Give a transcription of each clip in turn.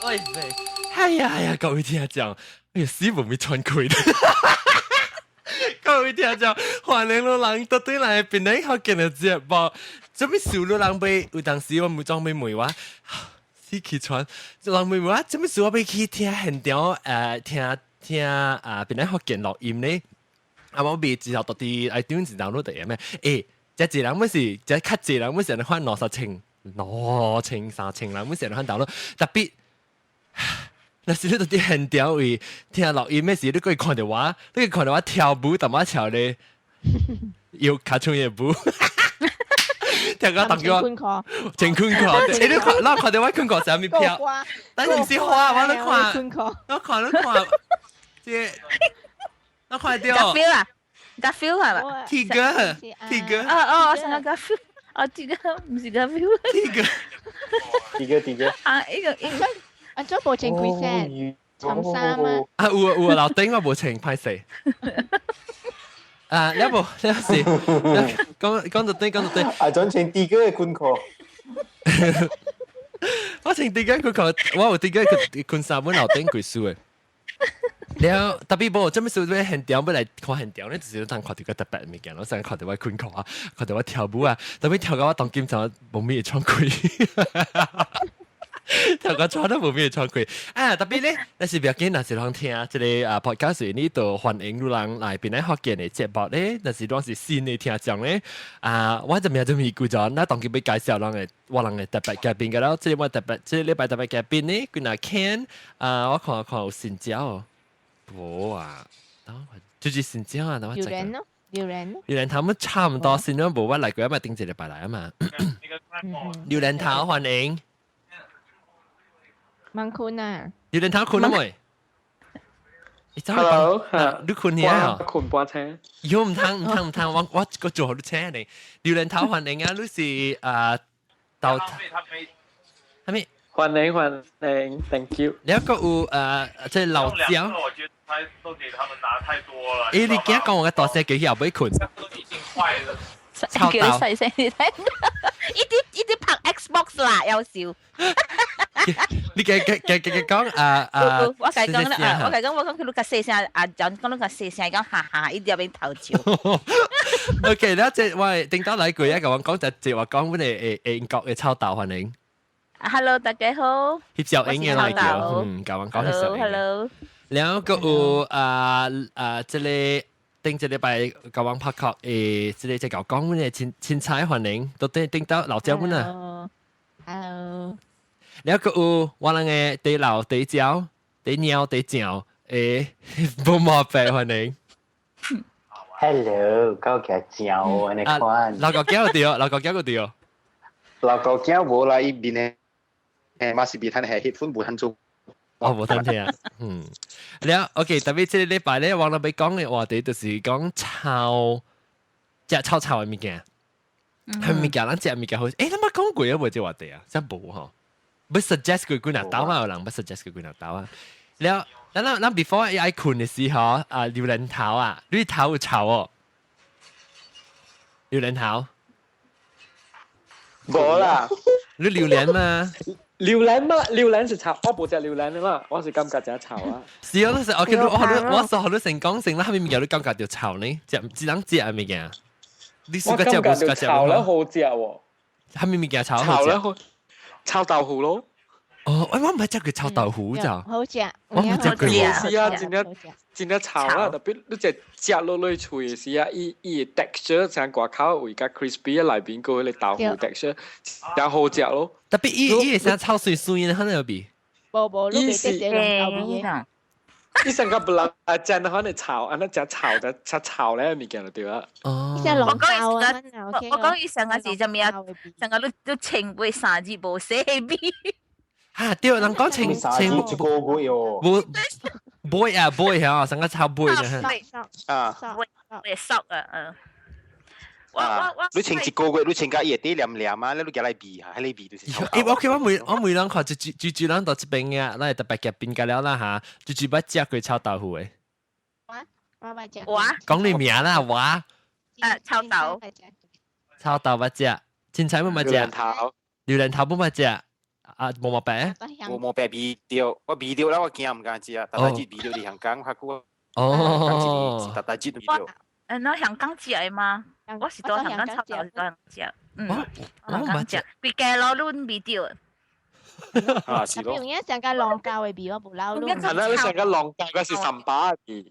喂，哎呀，各位聽眾，哎呀，死無咪穿開的。各位聽眾，歡迎老人到對來邊呢學見嘅節目，做咩事老人被有當時我冇裝俾梅話，死氣喘，老人梅話做咩事我被去聽現場聽邊呢學見錄音呢？啊，我未之後到啲 iTunes download 嘅咩？誒，一人乜事，即係咳一人乜事，你看20千、3000人乜事，你看download，特別。那時你到啲現場位聽錄音嘅時，你可以看到我，你可以看到我跳舞，同我跳咧，要卡通嘅舞。聽講當叫我真坤課，你看到我坤課上面跳，但係唔是花，我你看，即我看到。Garfield 啊，Garfield 係嘛 ？Tiger，我想講 Garfield，Tiger 唔是 Garfield。Tiger。啊，呢個。我做無穿幾身，襯衫啊！啊，有樓頂我無穿，歹勢。啊，要是講到對。啊，轉成第個嘅困課。我穿第個困課，我有第個困衫本樓頂幾數嘅。了，特別無，做咩事要現場要來看現場咧？就是當看到個特別物件，我成日看到我困課啊，看到我跳舞啊，特別跳到我當金城冇咩穿開。頭個錯都冇咩錯佢啊！特別咧，那是不要緊，那是當聽即個podcast 呢度歡迎路人來邊咧學見嘅節目咧，那是當時新嘅聽眾咧我就未估咗，那當佢俾介紹我嘅特別嘉賓嘅咯，即係我特別，即係禮拜特別嘉賓咧，佢嗱 Ken 我看有新椒，哇！就是新椒啊，等我榴蓮咯，榴蓮頭乜差唔多，先都冇乜嚟過，因為頂住禮拜嚟啊嘛。榴蓮頭歡迎。มังคุนอ่ะอยู่ในเท้าคุณนะมวยHello ดูคุณเนี่ยเหรอคุณป้าแท้ยุ่มทางว่าก็จู่ดูแช่เนี่ยอยู่ในเท้าหันเองรู้สิเต่าทำไม欢迎 thank you แล้วก็即係老椒都给他们拿太多了。你今日講我嘅大聲幾後俾佢都已經壞了。叫你細聲啲聽，呢啲拍 Xbox 啦，有笑。你嘅講我計講佢錄個細聲，講錄個細聲講哈哈，呢啲有邊頭潮。OK，แล้ว即係喂，定到嚟句啊，講就話講本嚟英國嘅臭豆歡迎。Hello， 大家好。協小英嘅嚟叫，講協小英。Hello。แล้วก็即係頂一禮拜講完拍劇即係講本嘅凊彩歡迎，到頂到老椒本啊。Hello。แล้วก็ว่าอะไรเตะเหล่าเตะเจ้าเตะเหนียวเตะเจียวบุมอเป歡迎 Hello 高腳蕉安尼款老高腳個掉老高腳無啦伊邊誒嘛是別睇係 headphone 無ทัน做冇聽聽แล้ว OK 特別這個禮拜咧王老闆講嘅話題就是講炒嘅物件係物件咱食物件好咱冇講過啊冇這話題啊真冇嗬不 suggest 佢幾難刀啊，有人不 suggest 佢幾難刀啊。แล้ว咱 before ไอ้คุณ嘅時候榴蓮頭啊，你頭有炒哦，榴蓮頭。冇啦，你榴蓮嘛？榴蓮是炒，我冇食榴蓮的嘛，我是感覺只炒啊。是啊，我見到我所好多成講成啦，後面有啲感覺就炒呢，只能食係咪嘅？你試過食冇？試過食炒咧好食喎。後面咪叫炒好食。炒豆腐咯。哦，我唔係食佢炒豆腐咋。好食，我唔食佢。是啊，真係炒啦，特別你只食落去脆嘅時啊，伊 texture 像外口會較 crispy 內邊個嗰個豆腐 texture，又好食咯。特別伊係炒水嘅，可能有比。冇，你別食兩嚿嘢。伊成個不能真可能炒，安尼只炒咧物件就對啦。哦。我講以上嘅事就咩啊？成個都情背三字無寫邊。嚇！對，人講情一個月哦。boy 嚇，成個炒 boy 嘅。會熟啊！你請一個月，你請個夜啲黏黏啊，你都叫嚟比下，喺你比就是。我每人看住人到這邊嘅，咱係特別嘅邊個了啦嚇，住不食佢炒豆腐嘅。我唔食。講你名啦，我。炒豆。炒豆不食，凊彩不食。榴蓮頭不食。啊，毛白。冇白味掉，我味掉啦，我驚唔敢食啊，但係味掉嚟香港，發覺哦，但係味掉。那香港食的嗎？我是到香港炒豆是到香港食，香港食，佢嘅攞卵味掉。啊，是咯。因為成個浪膠嘅味我冇撈咯。係啦，你成個浪膠嗰是三把味。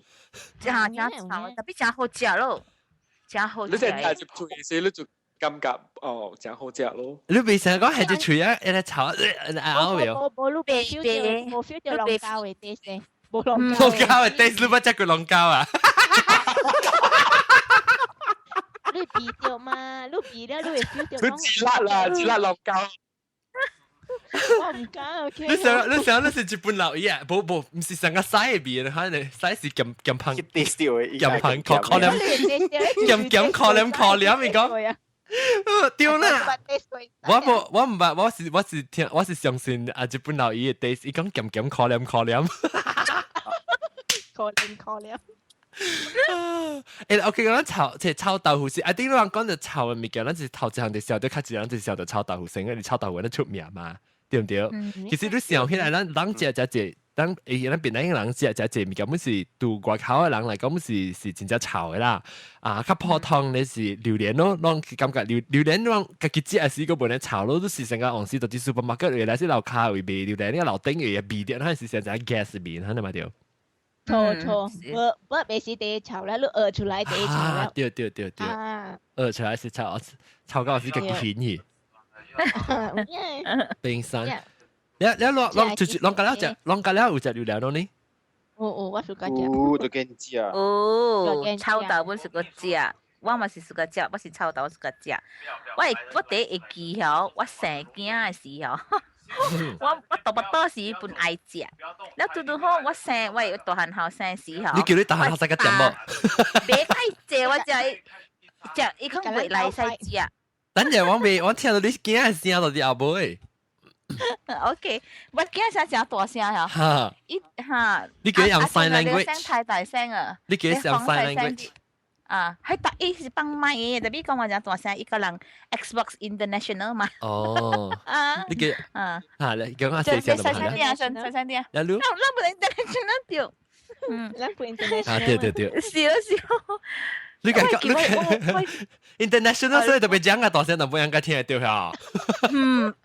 真炒，特別真好食咯，真好食。你成日就做嘢，你就感覺真好食咯。你未成日講係隻錘啊，一嚟炒咬未？冇撈白 feel 到，冇 feel 到浪膠嘅 taste，冇浪浪膠嘅 taste，你乜只佢浪膠啊？你味掉嘛，你味了，你會 feel 到。佢自辣啦，自辣浪膠。我唔敢，OK。你想你是日本佬嘢，冇唔是成個西嘅味，可能西是咁香，咁香可能咁可能你講。對啦，我是相信啊日本佬嘢 taste， 伊講咁可能。可憐。誒，我記得炒豆腐先，I think 你講就炒嘅物件，咱是頭一項就燒到較一項就燒到炒豆腐先，因為炒豆腐咱出名嘛，對唔對？其實你想起來，咱食只，咱邊啲人食物件，本是對外口嘅人嚟講，本是真正炒嘅啦。啊，較普通你是榴蓮咯，攏感覺榴蓮攏家己食是個本來炒咯，都是成個往時到啲 supermarket 原來是樓卡會賣榴蓮，呢個樓頂嘅味啲，係是成隻 gas 面，係咪對？錯，我未是第一炒啦，你出來第一炒啦。對。出來是炒到是個便宜。冰山，你攏隔了有隻榴蓮咯呢？我暑假食。都驚食啊！臭豆本是個食，我嘛是暑假食，我是臭豆暑假食。我第一記吼，我生囝嘅時候。我大不多時本愛食，แล้วတူ好我生喂大漢後生時候，你叫你大漢後生個點麼？別解借我食，伊講未來使食。等陣我聽到你驚係聲到啲後尾。OK， 我驚聲食大聲呀。哈，你叫你用 sign language， 聲太大聲啊！你叫你用 sign language。啊，係特伊是幫買嘅，特別講話講大聲，一個人 Xbox International 嘛。哦，你叫你講下細聲細聲啲啊！有錄？咱不 International 掉，咱不 International。對。笑。你international 所以特別講個大聲，就冇人家聽得到嚇。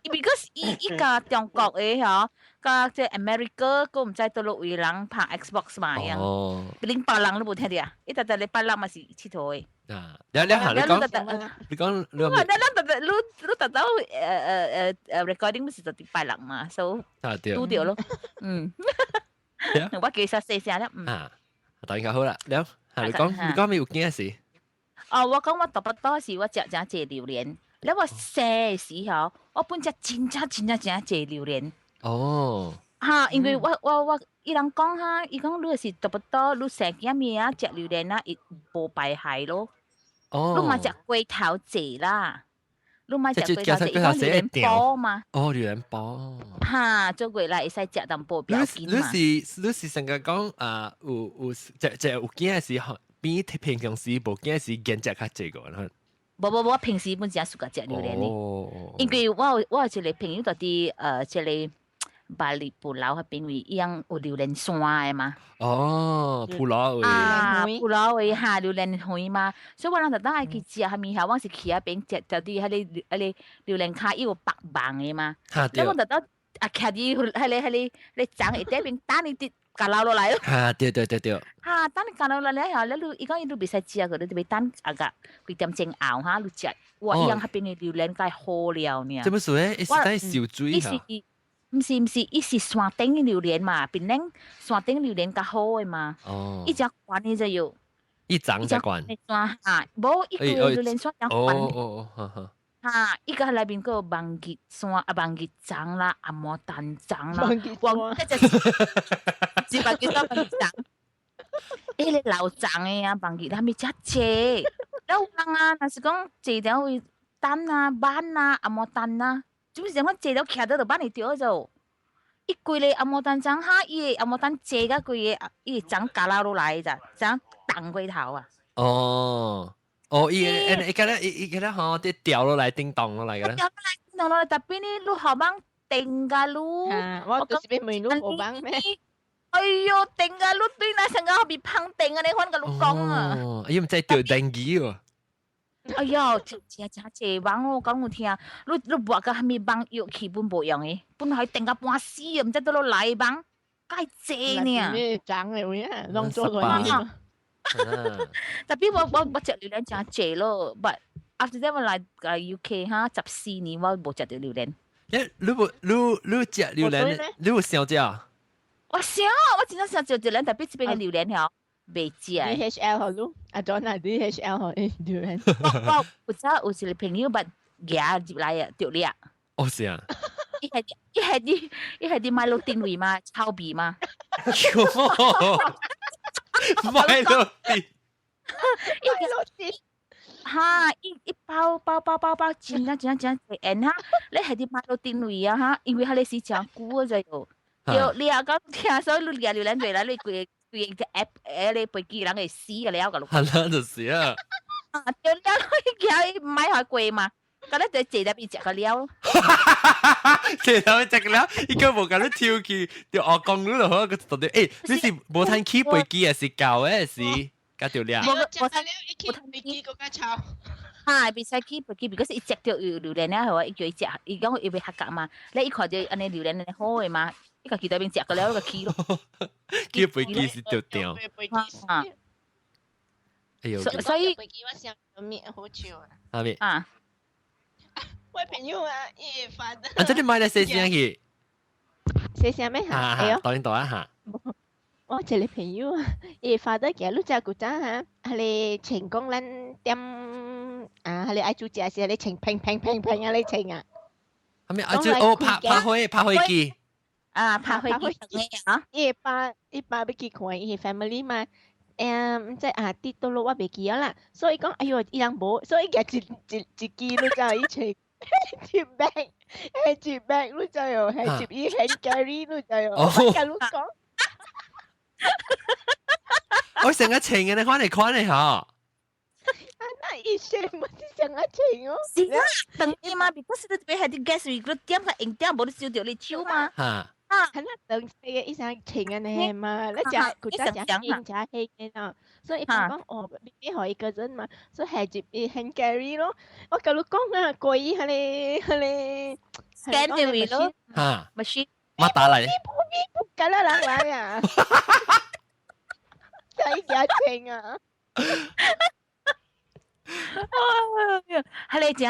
because 依家中國嘅嗬。個即係 America， 個唔知到落位人拍 Xbox 嘛樣，零八人都冇聽到啊！一特你八人嘛是佚佗嘅。啊，你講，你特到recording 唔是就第八人嘛，所以都掉咯。我其實細聲啦。啊，當然好啦，你講咩有驚事？我講我特別多時我食榴蓮，你話細時候我本隻真食榴蓮。哦，因為我伊人講哈，伊講你是特別多，你成幾咩啊食榴蓮啊，無敗害咯。你咪食龜頭蔗啦，你咪食龜頭蔗，伊講榴蓮包嘛。哦，榴蓮包。做過來會使食淡薄表筋嘛。你是成個講有驚時比平常時無驚時見食較濟個啦。我平時本身係屬食榴蓮嘅，因為我有一個朋友就啲即個。巴黎普勞嗰邊位一樣有榴蓮山嘅嘛？哦，普勞位普勞位嚇榴蓮會嘛？所以我諗特登係去食，係咪嚇？我是去嗰邊食就啲喺你榴蓮卡有白棒嘅嘛？咁我特登徛啲喺你長一啲邊打你啲架撈落嚟咯。對。打你架撈落嚟嚇，你講你別使食嗰啲，別等個幾點鐘熬嚇，你食哇！一樣喺邊嘅榴蓮梗係好料呢。做乜事咧？係在小水嚇。唔是，伊是山頂嘅榴蓮嘛，邊頂山頂榴蓮較好嘅嘛。一隻罐呢就要，一張隻罐。冇一個榴蓮山隻罐。一個喺裏邊個芒葉山芒葉掌啦，阿摩蛋掌啦，黃一隻只把叫做芒葉掌。你老掌嘅啊，芒葉係咪真謝？有人啊，但是講謝咗會蛋啊、板啊、阿摩蛋啊。做咩事？我借到徛到度把你掉咗，一攰你阿摩蛋長下，伊阿摩蛋借嗰句嘢，伊長架拉落嚟咋，長彈龜頭啊！伊個咧吼，啲掉落嚟叮當落嚟嘅咧。掉落嚟叮當落嚟，特別呢，你後幫定噶咯。我就是俾妹佬冇幫咩？哎呦，定噶咯，對那成個後邊碰定啊！你看個老講啊。哦，因為在掉電機喎。哎呀，真這幫我講我聽，你話個係咪幫藥氣本無用嘅？本來定個半死啊，唔知到到嚟幫，該謝呢。咩爭嚟啊？當做來嘅。特別我食榴蓮真謝咯，but after that 我嚟UK 哈14年我冇食到榴蓮。你食榴蓮，你有想食？我想，我真係想食榴蓮，特別這邊嘅榴蓮條未食。DHL 好咯，阿 John 啊 DHL 好榴蓮。我有一個朋友，但夾入來啊，掉咧。哦是啊。一係啲買落定位嘛，炒鼻嘛。買落地，哈，一包，真啊，然哈，你係啲買到定位啊哈，因為佢哋是講古就有，你啊講聽所以你聊兩句啦，你佢隻 app 你背機人嘅死嘅了個咯，係啦就是啊，掉了佢買係貴嘛，咁咧就借入邊食個了，借入邊食個了，依家冇咁樣跳去，條鵝公路咯，個到底誒，你是冇睇起背機還是舊嘅是？加條料。我食咗一件飛機嗰間炒。係，別使機，because 一隻條榴蓮咧，係話一叫一隻，而家我要俾客格嘛，你一看就安尼榴蓮你好嘅嘛，一個記到邊隻個了個 key 咯。叫飛機是掉掉。哎呦，所以飛機我想到咩好笑啊？係咪？啊，我朋友啊，伊發的。啊，這你買嚟寫聲去。寫聲咩嚇？哎呦，導演一下。我一個朋友啊，伊發得嘅，你知古早嚇，係你成功咱點啊，係你愛煮食時，你成平啊，你成啊。係咪啊？就哦，拍飛機。啊，拍飛機啊！伊爸要結婚，伊 family 嘛。即係啊跌到落我未記咗啦，所以講哎呦伊人冇，所以嘅一記咯就一齊接 back， 接 back 咯就又係接伊 hand carry 咯就又，我跟你講，我成日情嘅你看你嚇。那以前冇啲成日情哦。是啊，等於嘛，because 你邊係啲 gas 如果點個影點冇得燒掉你超嘛。嚇。係啦，等四嘅醫生情嘅你嘛，你就佢就應就係嘅啦，所以講哦，你可以個人嘛，所以係接伊 hand carry 咯。我跟你講啊，過意係你 scan 掉咯，嚇，machine，乜打嚟？咁啦，冷嚟啊，睇幾情啊！係你講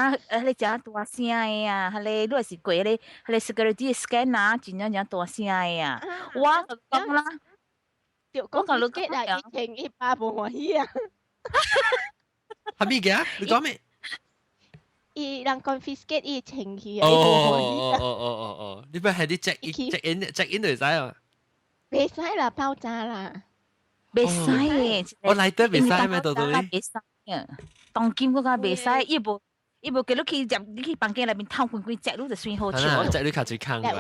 大聲嘅啊！係你都係貴咧，係你 security scan 啊，真正大聲嘅啊！我講啦，我講你講啊，以前伊爸無歡喜啊。係咩嘅？你講咩？伊人 confiscate 伊情緒啊，伊無歡喜啊。哦，你咪係啲 check in 嚟使啊？未使啦，爆炸啦！未使嘅，我嚟得未使咩？到到你。未使嘅。當劍嗰個未使，伊部叫你去入你去房間裏面偷罐罐隻，你就算好笑。隻你卡最坑嘅。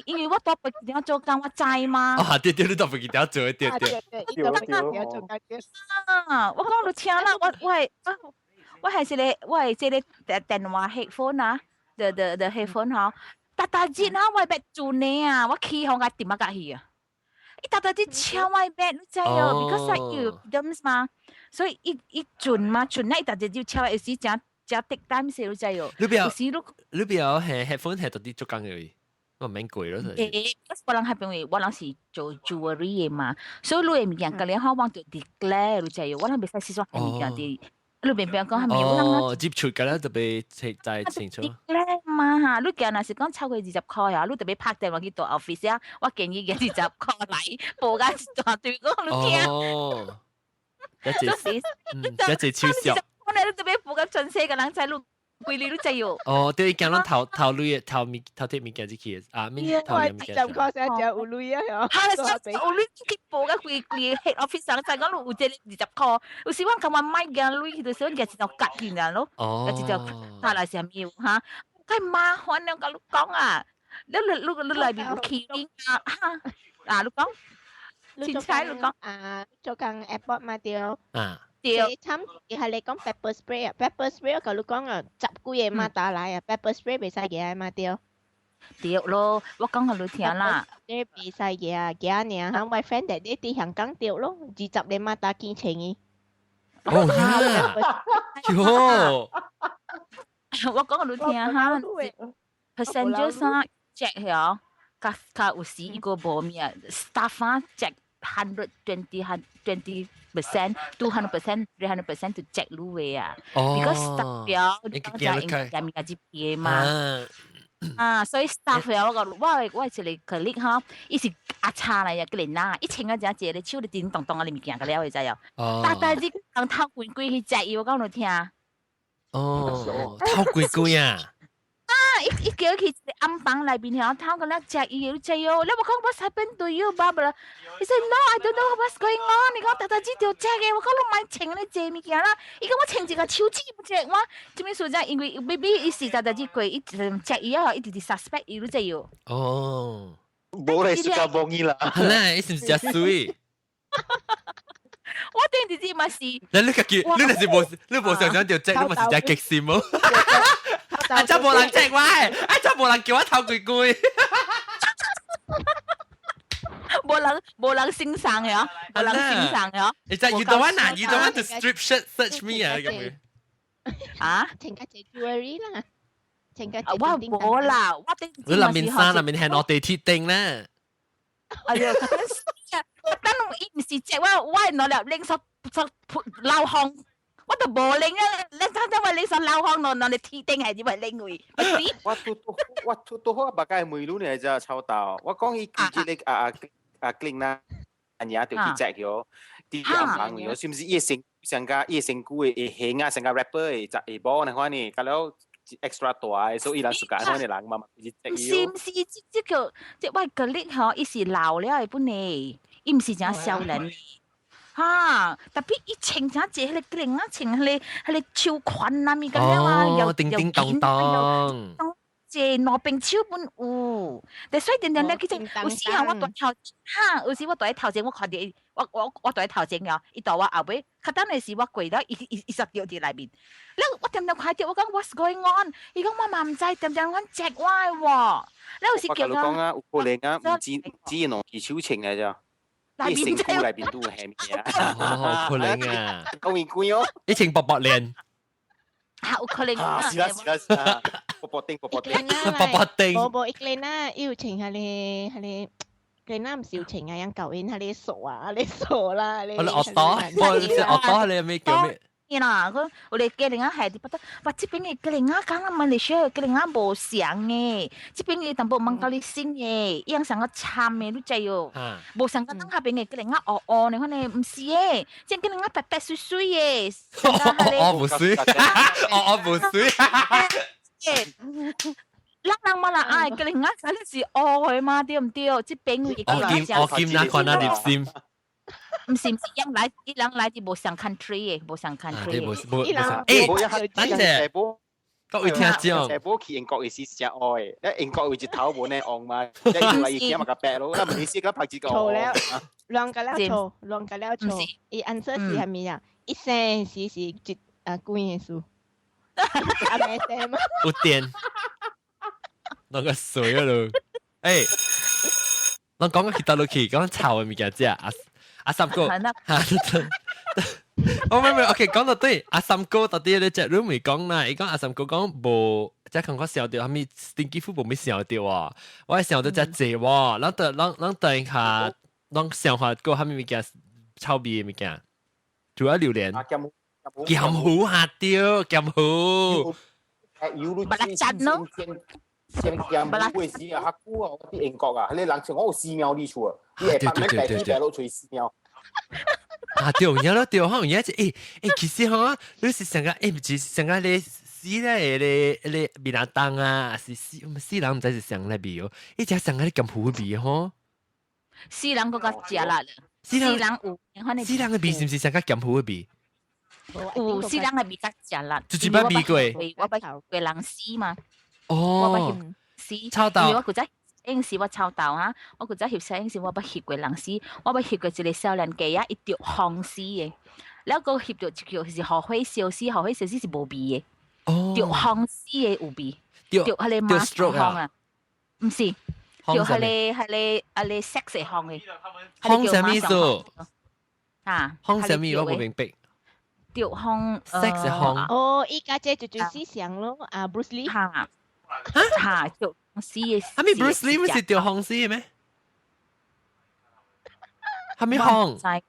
因為我多背幾條做工，我知嘛。啊，對，你多背幾條做，對。啊，我講你聽啦，我係這個電話 headphone 啊，the headphone 嗬，但係然後我係做呢啊，我企好個點啊架去啊。但係啲超歪白，你知哦 ，because 係要 dams 嘛，所以一轉嘛，轉咧，但係要超有時只滴單少就有。你邊有係 headphone 係到啲足夠嘅，我唔免貴咯。我諗係因為我諗是做 jewelry 嘅嘛，所以你嘅物件嗰啲可往到 declare 你知有，我諗未使試咗係物件啲。你邊講係咪？哦，接觸㗎啦，特別就清楚。declare 嘛嚇，你今日是講超過20塊啊，你特別拍電話去到 office 啊，我建議嘅20塊嚟報價一大堆個，你聽。哦，一隻超少。我哋特別報價全世嘅人仔路。貴你都真有。哦，對，講到頭鐵物件之期啊，面頭嘢物件。就確實就有鐳啊，係啊，有鐳去報嘅貴 head office 上就講有這20塊，有時我咁話買嘅鐳，就想嘅就夾件人咯，就下來上要嚇，太麻煩啦！我講啊，你裏邊企啊嚇，你講，前妻你講做緊 airport 嘛掉。掉對，差唔多係你講 pepper spray 啊，pepper spray 我你講啊，十幾個馬打來啊，pepper spray 袂使嘅嘛對。對咯，我講互你聽啦。你袂使嘅啊，嘅呢嚇，我 friend 哋啲香港對咯，20個馬打幾錢嘅。哦呀，喲，我講互你聽嚇，percentage 上 check 咗，較有時一個無咩 staff 啊 check 120% 200% 300% to check 路位啊，because staff 表你講就係人民嘅 GPA 嘛。所以 staff 咗我係你 colleague 嚇，伊是阿差嚟嘅人啦，一清啊只隻你手你叮咚咚啊你物件個了會知有，但係人偷貴貴去食伊，我講你聽。哦，偷貴貴啊！一叫佢暗房裏邊有偷個咧食伊要食哦，你冇講 what's happened to you 爸爸啦？你 say no I don't know what's going on， 你講特知條食嘅，我講你買清你食物件啦，伊講我清一個手指唔食我，做咩事啫？因為 baby 伊時特知貴，伊食伊啊，伊直直 suspect 伊都食喲。哦，冇嚟食個幫伊啦，係啦，伊是唔是食水？我定直接咪是。你個叫你係冇，你冇想想條隻，你咪是隻極閃冇。啊！真冇人隻我，真冇人叫我偷貴貴。冇人欣賞嘅，冇人欣賞嘅。你就 you don't want to strip search me 啊咁樣。啊？請家姐 jewelry 啦，請家姐。我冇啦，我定。你裏面衫裏面係我地鐵定咧。哎呀，等伊唔是隻我係攞嚟拎手流汗。我都冇拎啊！你睇為你想流汗攞嚟鐵定係點為拎位？我都好白解梅魯呢就臭豆。我講伊記你Glenn啦，人家條佢隻咗啲暗房咗，是唔是夜成家股嘅戲啊，成家 rapper 嘅就係播呢款呢，咁樣 extra 大，所以人世界嗰啲人嘛咪隻要。是唔是即叫即喂個呢嗬？伊是老了係本嚟，伊唔是淨少年。特別伊穿啥子？迄個領啊，穿迄個秋裙啊，咪咁樣啊，又叮叮當當，即羅賓超本有，但所以點點咧，佢就有時候我對頭有時我對頭前我看到我對頭前嘅，伊對我後尾，佢等陣時我跪到，伊實掉喺內面，我點點看到我講 what's going on？ 伊講我嘛唔知，點點我隻歪喎，你有時叫我講啊，有可能啊，唔知用技巧情嚟咋。啲成菇裏邊都會係咩啊？好可能啊！夠面貴哦！一情薄薄練，好可能啊！是啦，薄薄丁，薄薄丁。薄一個啦，要情係你佢唔少情啊，有舊年係你傻啊，你傻啦，你。我係你咩叫咩？啦，我哋嘅另外係啲不得，話這邊嘅另外講啦，馬來西亞嘅另外無相嘅，這邊嘅淡薄芒果你先嘅，一樣成個參嘅都滯喲，無相個等下邊嘅另外你看你唔是嘅，即係嘅另外白白水水嘅，唔水，唔水，人嘛啦，嘅另外嗰啲是嘅嘛，對唔對？這邊嘅我見那看那碟先。唔是，伊人來自無上 country 嘅，無上 country 嘅。等陣，各位聽眾，社保去英國嘅時時愛，英國會隻頭本咧昂嘛，即係要嚟以前嘛個白咯，唔係試個拍子個。錯了，兩個了錯，伊 answer 是係咩啊？一聲是一官嘅數，阿咩聲嘛？有電，攞個水嗰度，我講個去到落去，講炒嘅物件啫，阿三哥，我唔，OK，講到對，阿三哥到底咧只 room 咪講啦，伊講阿三哥講無，即係講我笑掉，係咪 stinky food 無咪笑掉啊？我係笑到只濟喎，咱等下，咱想下個係咪物件臭味嘅物件，仲有榴蓮，鹹糊下掉，鹹糊，不拉真咯。先鹹糊嘅時啊，黑菇啊，啲英國啊，你人情我有4秒呢處啊，你係白咩地地落除4秒。對，然後對，可能而家其實嚇，你是成個唔知成個你死咧你面冷凍啊，是死人唔知是成咧味哦，一隻成個啲咁苦味嗬。死人嗰個食啦，死人有，死人嘅味是唔是成個咁苦嘅味？有死人嘅味較食啦，自己捌味過，我捌過人死嘛。哦，臭豆。我嗰陣嗰時我臭豆嚇，我嗰陣翕相嗰時我捌翕過人死，我捌翕過一個少年家啊，一條紅絲嘅， แล้ว個翕到就叫是學會小絲，學會小絲是無味嘅，哦，條烘絲嘅有味，掉條係你馬上烘啊，唔是，條係你 sex 嚟烘嘅，烘什麼數？啊，烘什麼我唔明白。條烘 sex 係烘。哦，依家即係最思想咯，啊 Bruce Lee。嚇嚇條絲嘅。係咪 Bruce Lee 唔是掉烘絲嘅咩？係咪烘？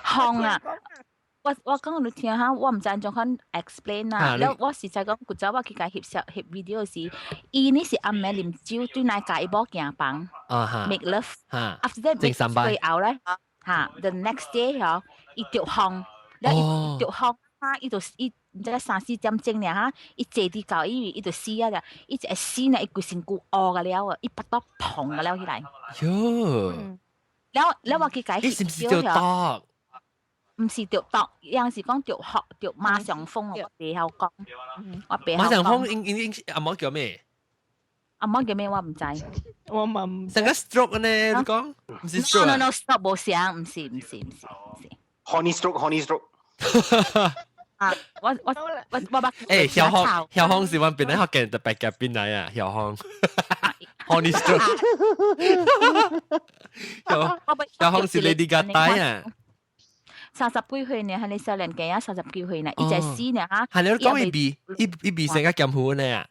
烘啊！我講你聽下，我唔知種款 explain 啦。แล้ว我實際講，古早我去介翕 video 時，伊呢是暗暝啉酒，對內介波行房，make love。after that 正三班。後咧嚇 ，the next day 嗬，伊條烘，แล้ว伊條烘啊，伊就伊唔知3-4點鐘咧嚇，伊坐啲教伊就死啊！伊就死咧，伊規身軀餓個了啊，伊不得碰個了起來。喲！แล้ว我去介你是唔是條毒？唔是條毒，有陣時講條殼條馬上風，我背後講，我背後講。馬上風應阿媽叫咩？阿媽叫咩？我唔知。我問。成個 stroke 呢？你講唔是 stroke？ No stop 冇聲，唔是。Honey stroke。啊！我誒，小紅是揾邊咧學嘅特別嘅邊嚟啊？小紅 ，Honey stroke。小紅是 Lady Gaga 啊。30幾歲呢？係你少年嘅啊，30幾歲呢？伊隻絲呢嚇。係你講伊鼻成個鹹糊呢啊？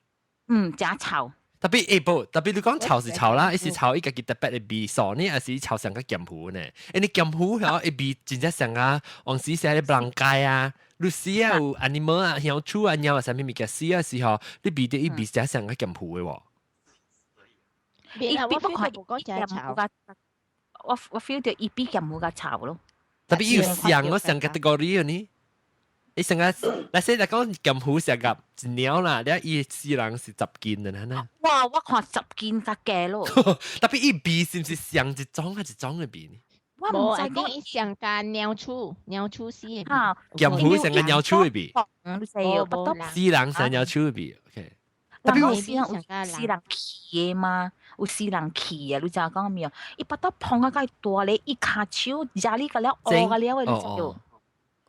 真臭。特別特別你講臭是臭啦，伊是臭伊家己特別嘅鼻爽呢，還是臭成個鹹糊呢？你鹹糊嚇，伊鼻真正成個往時時你不能介啊，你死啊有 animal 啊，像豬啊鳥啊，啥物物件死啊時候，你鼻啲伊鼻真成個鹹糊嘅喎。伊鼻不可以講臭。我 feel 到伊鼻鹹糊個臭咯。特別要上個上 category 呢，你成個，嗱先嚟講鹹糊成個一鳥啦，你伊死人是10斤嘅啦。哇！我看10斤個嘅咯。特別伊鼻是唔是上一種還是種嘅鼻呢？我唔知講伊上架鳥鼠絲嘅。嚇，鹹糊成個鳥鼠嘅鼻。死人成鳥鼠嘅鼻 ，OK。特別有死人氣嘅嘛。有死人氣啊！你知影講咩啊？伊不得碰啊！介大咧，伊骹手食你個了，餓個了誒，你知道？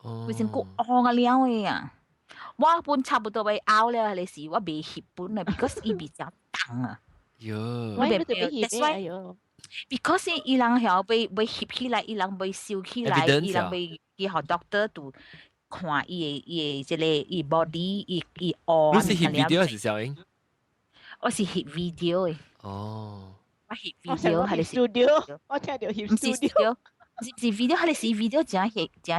佢先顧餓個了誒啊！我本差不多要拗了，你是我未翕本啊 ，because 伊比較重啊。喲，我未翕 because 伊人曉被翕起來，伊人被燒起來，伊人被伊學 doctor 度看伊即個伊 body 伊餓。你是翕 video 還是小英？我是翕 video 誒。哦，我翕 video 係你 studio， 我聽到翕 studio， 是 video 係你是 video 真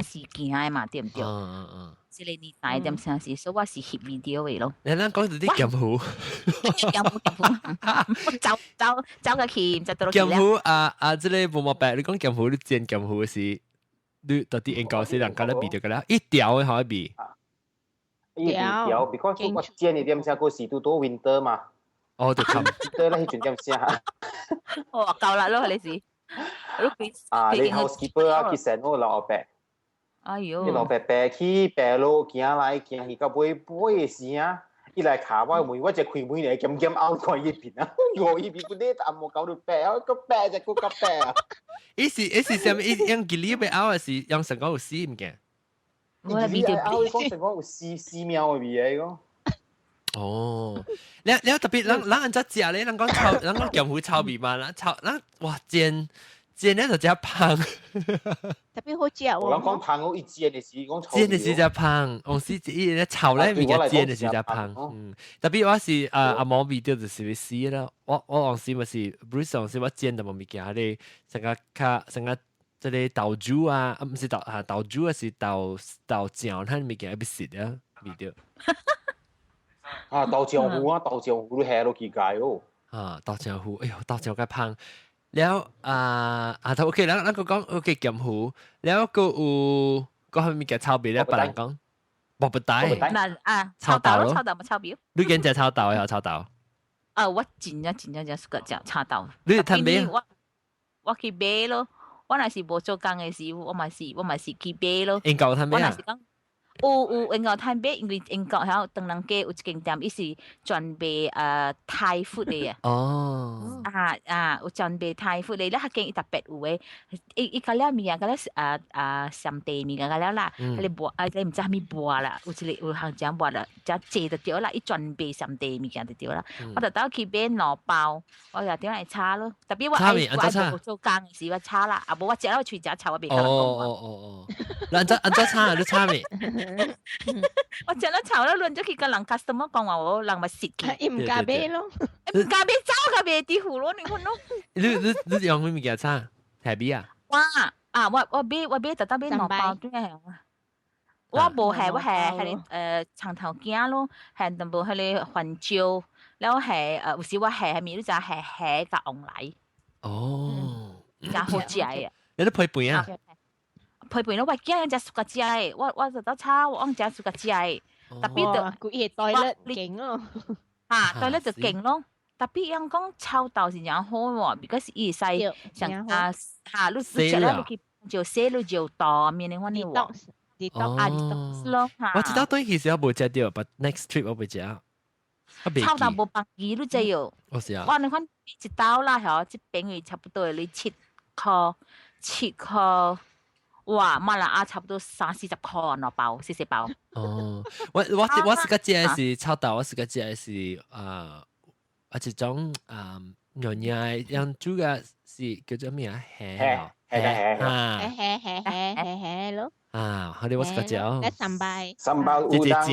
事件嘅嘛，對唔對？即係你大點聲事，所以我是翕 video 嘅咯。你講到啲鹹糊，走個去，唔知到鹹糊即係冇乜白，你講鹹糊，你煎鹹糊時，你到底應該是人家咧鼻到嘅啦，一條嘅可以鼻。一條 ，because 我煎你點先個時都多 winter 嘛。哦，就冚。對啦，迄陣點先啊？哦，夠啦咯，你是。你 housekeeper 啊，去成個老伯。哎呦！你老伯伯去白路行來行去，到尾嘅時啊，伊來卡我門，我只開門嚟減拗看一邊啊！我一邊嗰啲阿冇搞到白啊，個白就個白啊！伊是啥物？伊用吉利白拗還是用成個有絲物件？我係味道拗，講成個有絲苗嘅味嚟個。哦，你特別人只食咧，人講炒，人講鹹糊炒味嘛，人炒人哇煎咧就只香，特別好食喎。我講香，我一煎嘅時講炒。煎嘅時只香，往時伊咧炒咧物件煎嘅時只香。特別我是阿毛味道就是會死啦。我往時咪是 Bruce 往時我煎就冇物件，你成個即係豆珠啊，唔是豆珠啊，是豆醬，睇物件會蝕啊味道。豆漿糊啊，豆漿糊都係都幾解哦。豆漿糊，哎呦，豆漿嘅香。แล้วโอเคแล้วก็โอเคแกมหูแล้วก็ก็มีแก炒bilแล้วปะลัง講博不大炒豆咯，炒豆咪炒表。你見只炒豆又炒豆？我真係個只炒豆。你睇咩？我去買咯，我若是無做工嘅時，我咪是去買咯。研究睇咩啊？英國泰北，因為英國喺東南街有一間店，伊是專賣泰 food 嘅哦，有專賣泰 food 嘅，咧迄間伊特別有嘅，伊個了面啊，個了上地面個了啦，佢哋播你唔知係咪播啦，有行正播啦，就借就掉啦，伊專賣上地面嘅就掉啦，我就到去買兩包，我就點嚟炒咯，特別我愛做工時我炒啦，啊無我食咗喙食炒我袂夠人講。你按怎炒你炒咩？我食咗炒咗亂咗，佢個人 customer 講話我人咪蝕嘅，伊唔加俾咯，唔加俾走加俾啲糊咯，你看咯。你用咩物件炒？台幣啊？我買特登買兩包對係啊。我無係我係長頭鏡咯，係全部係你番椒，然後係有時我係面都就係蝦加紅梨。哦，加好食嘅。有得配飯啊？配飯咯，我驚人食熟個食嘅，我就得炒，我食熟個食嘅。特別就故意袋咧勁咯，袋咧就勁咯。特別人講臭豆是樣好喎，because 伊細像你食咧落去就寫了就多面嘅話你喎。咯，我知道對其實我冇食到 ，but next trip 我會食。臭豆冇百二都只要。我是啊。哇，你看一刀啦，嗬，一餅佢差不多你7顆。哇，馬來亞差不多30-40塊兩包，40包。哦，我是個食是臭豆，我是個食是一種樣煮嘅是叫做咩啊？係咯。佢哋我是個食。咧sambal udang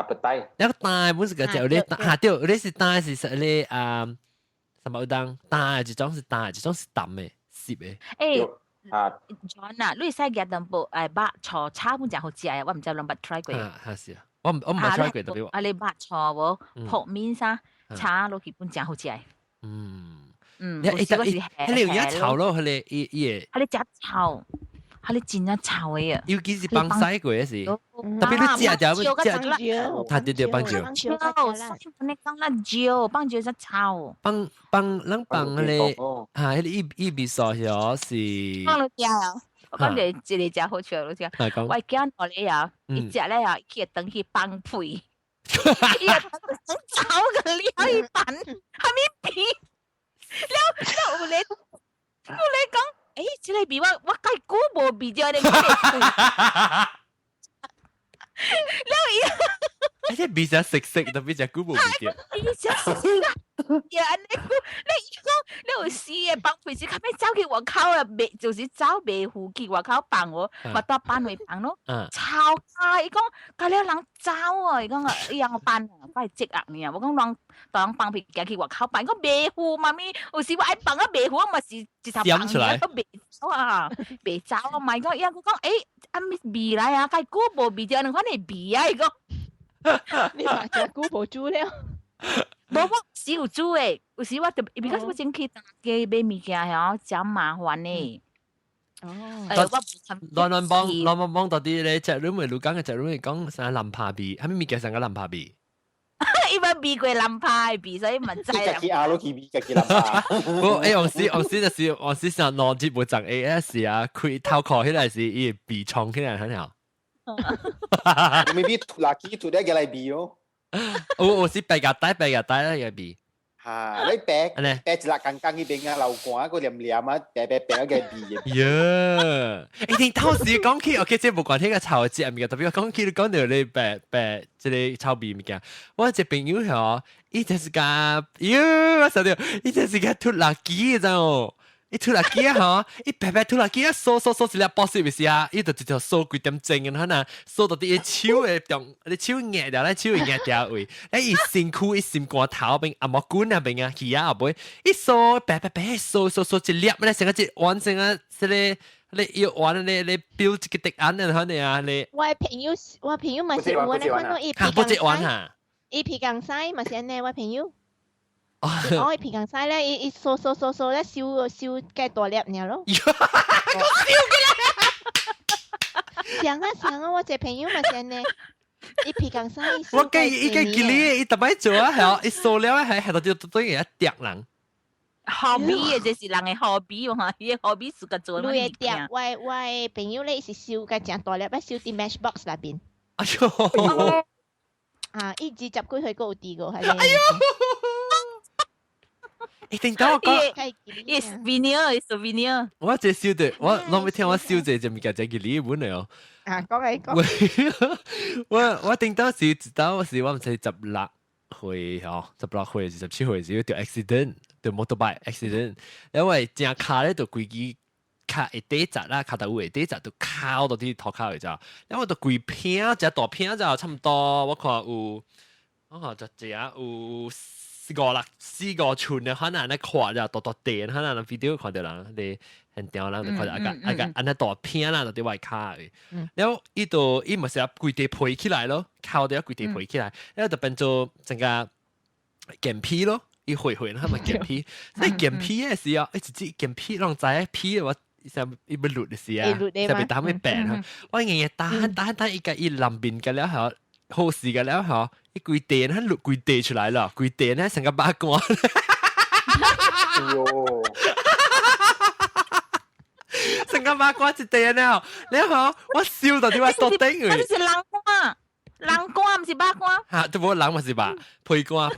petai。一個大本是個食，對，你是大是你sambal udang，大一種是大，一種是淡嘅，濕嘅。John 啊，你使夾淡薄白菜炒本就好食啊！我唔知你有冇 try 過。係啊，我唔係 try 過特別。你白菜喎，撲面沙炒落去本就好食。你用一炒咯，佢哋伊你只炒，你煎一炒嘅啊！尤其是幫西過嘅是，特別你食就對幫椒。你講辣椒，幫椒一炒。幫你伊味sauce是。幫你食啊！我講你一嚟食好食，好食。我驚我你啊，一隻咧啊，佢等佢幫配，伊啊等炒個料一拌，係咪皮？แล้วกูเลย講，這裡比我計估冇比較的。แล้วอีไอ้比較食特別就估冇比較。呀，你試嘅幫配是，後尾走去我口啊，就是走白虎去我口幫我，咪多幫佢幫咯。炒菜，伊講，嗰啲人走啊，伊講啊，伊讓我幫啊，快積壓你啊！我講人當幫配行去我口幫，伊講白虎媽咪，有時我愛幫啊白虎，我咪是一頭幫佢個白走啊，白走啊，咪講，伊講啊咪味來啊，計估冇味就你看你味啊，伊講。你話隻估冇煮了。冇我是有煮誒，有時我就because我先去大街買物件係真麻煩誒。亂幫到啲咧，隻佬咪老講嘅隻佬咪講成個藍扒味，係咪物件成個藍扒味？因為味過藍扒味，所以唔知。自己阿佬見味，自己藍扒。我時上攞住部長 AS 啊，佢頭殼起來是伊鼻衝起來很好。Maybe laki tu dia galai bi oh. 我是白牙帶啦個鼻。你白一粒剛剛去邊啊流汗個黏黏啊，白個鼻。呀！一定當時講起 ，OK， 即係無關係個炒節物件，特別我講起你講到你白即係炒鼻物件，我一朋友係伊就是個，我想到伊就是個脫垃圾嘅啫。伊拖拉機啊，伊白拖拉機啊，掃一粒波士咪是啊，伊就直接掃幾點鐘嘅，可能掃到啲手嘅中，你手壓掉咧，手壓掉位，伊辛苦伊心肝頭邊阿莫管啊邊啊，佢啊後尾，伊掃白掃一粒咧，成個一碗成個你要碗你標一個滴眼啊，可能啊你。我朋友咪是有咧，看到伊皮강晒咪是安尼，我朋友。我皮강晒咧，伊掃咧，燒雞大粒爾咯。想啊，我隻朋友咪是安尼，伊皮강晒。我計伊個記你，伊特別做啊，係伊掃了係到啲對一疊人。hobby 嘅就是人嘅 hobby 喎，伊嘅 hobby 是個做乜你嘢嘅碟，我朋友咧是燒嘅正大粒，燒啲 matchbox 那邊。哎呦，啊，一直接佢去嗰度啲個係。哎呦，一定等我講。係 souvenir，我這燒的，我諗你聽我燒這就物件，就叫你本嚟哦。啊，講嚟講。我頂當時知道我是我唔知16歲哦，16歲17歲時條 accident，條 motorbike accident，因為正卡咧就規支卡會跌砸啦，卡到會跌砸就靠到啲頭殼嚟咋，因為就規片隻大片就差唔多，我看有，我看就只有4-5寸嘅，可能咧看就大大電，可能 video 看到人哋很屌人就看到安尼大片啦，就啲外卡嘅。然後依度依咪成日規地配起來咯，靠到一規地配起來，然後就變做成個鏡片咯，一回啦，係咪鏡片？即係鏡片嘅時候，一直接鏡片讓仔片我。上一不錄嘅時啊，上面打咩病啊？我日日打一個一臨邊嘅了後，好事嘅了後，一攰電，佢錄攰地出來了，攰電咧成個八卦。哎呦，成個八卦一電了，然後我笑到點解多頂佢？嗰啲是冷瓜唔是八卦。嚇，都冇冷還是吧？配瓜，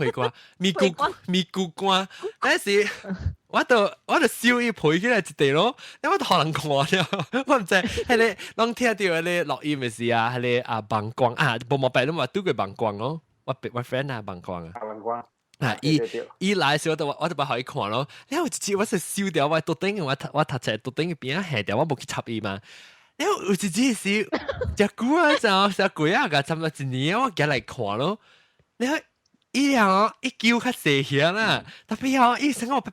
咪咕瓜，嗰時。我就笑伊陪起來一地咯，因為我可能看了，我唔知係你攏聽到嗰啲錄音嘅事啊，係你啊膀胱啊，冇病都話拄過膀胱咯，我 friend 啊膀胱啊，膀胱，啊伊來時我就把佢看咯，然後一我就笑掉，我倒頂我頭前倒頂邊啊下掉，我冇去插伊嘛，然後有一時是隻股啊就隻鬼啊個差唔多一年我寄嚟看咯，然後。伊啊，伊叫較細聲啦，特別哦，伊成個啪，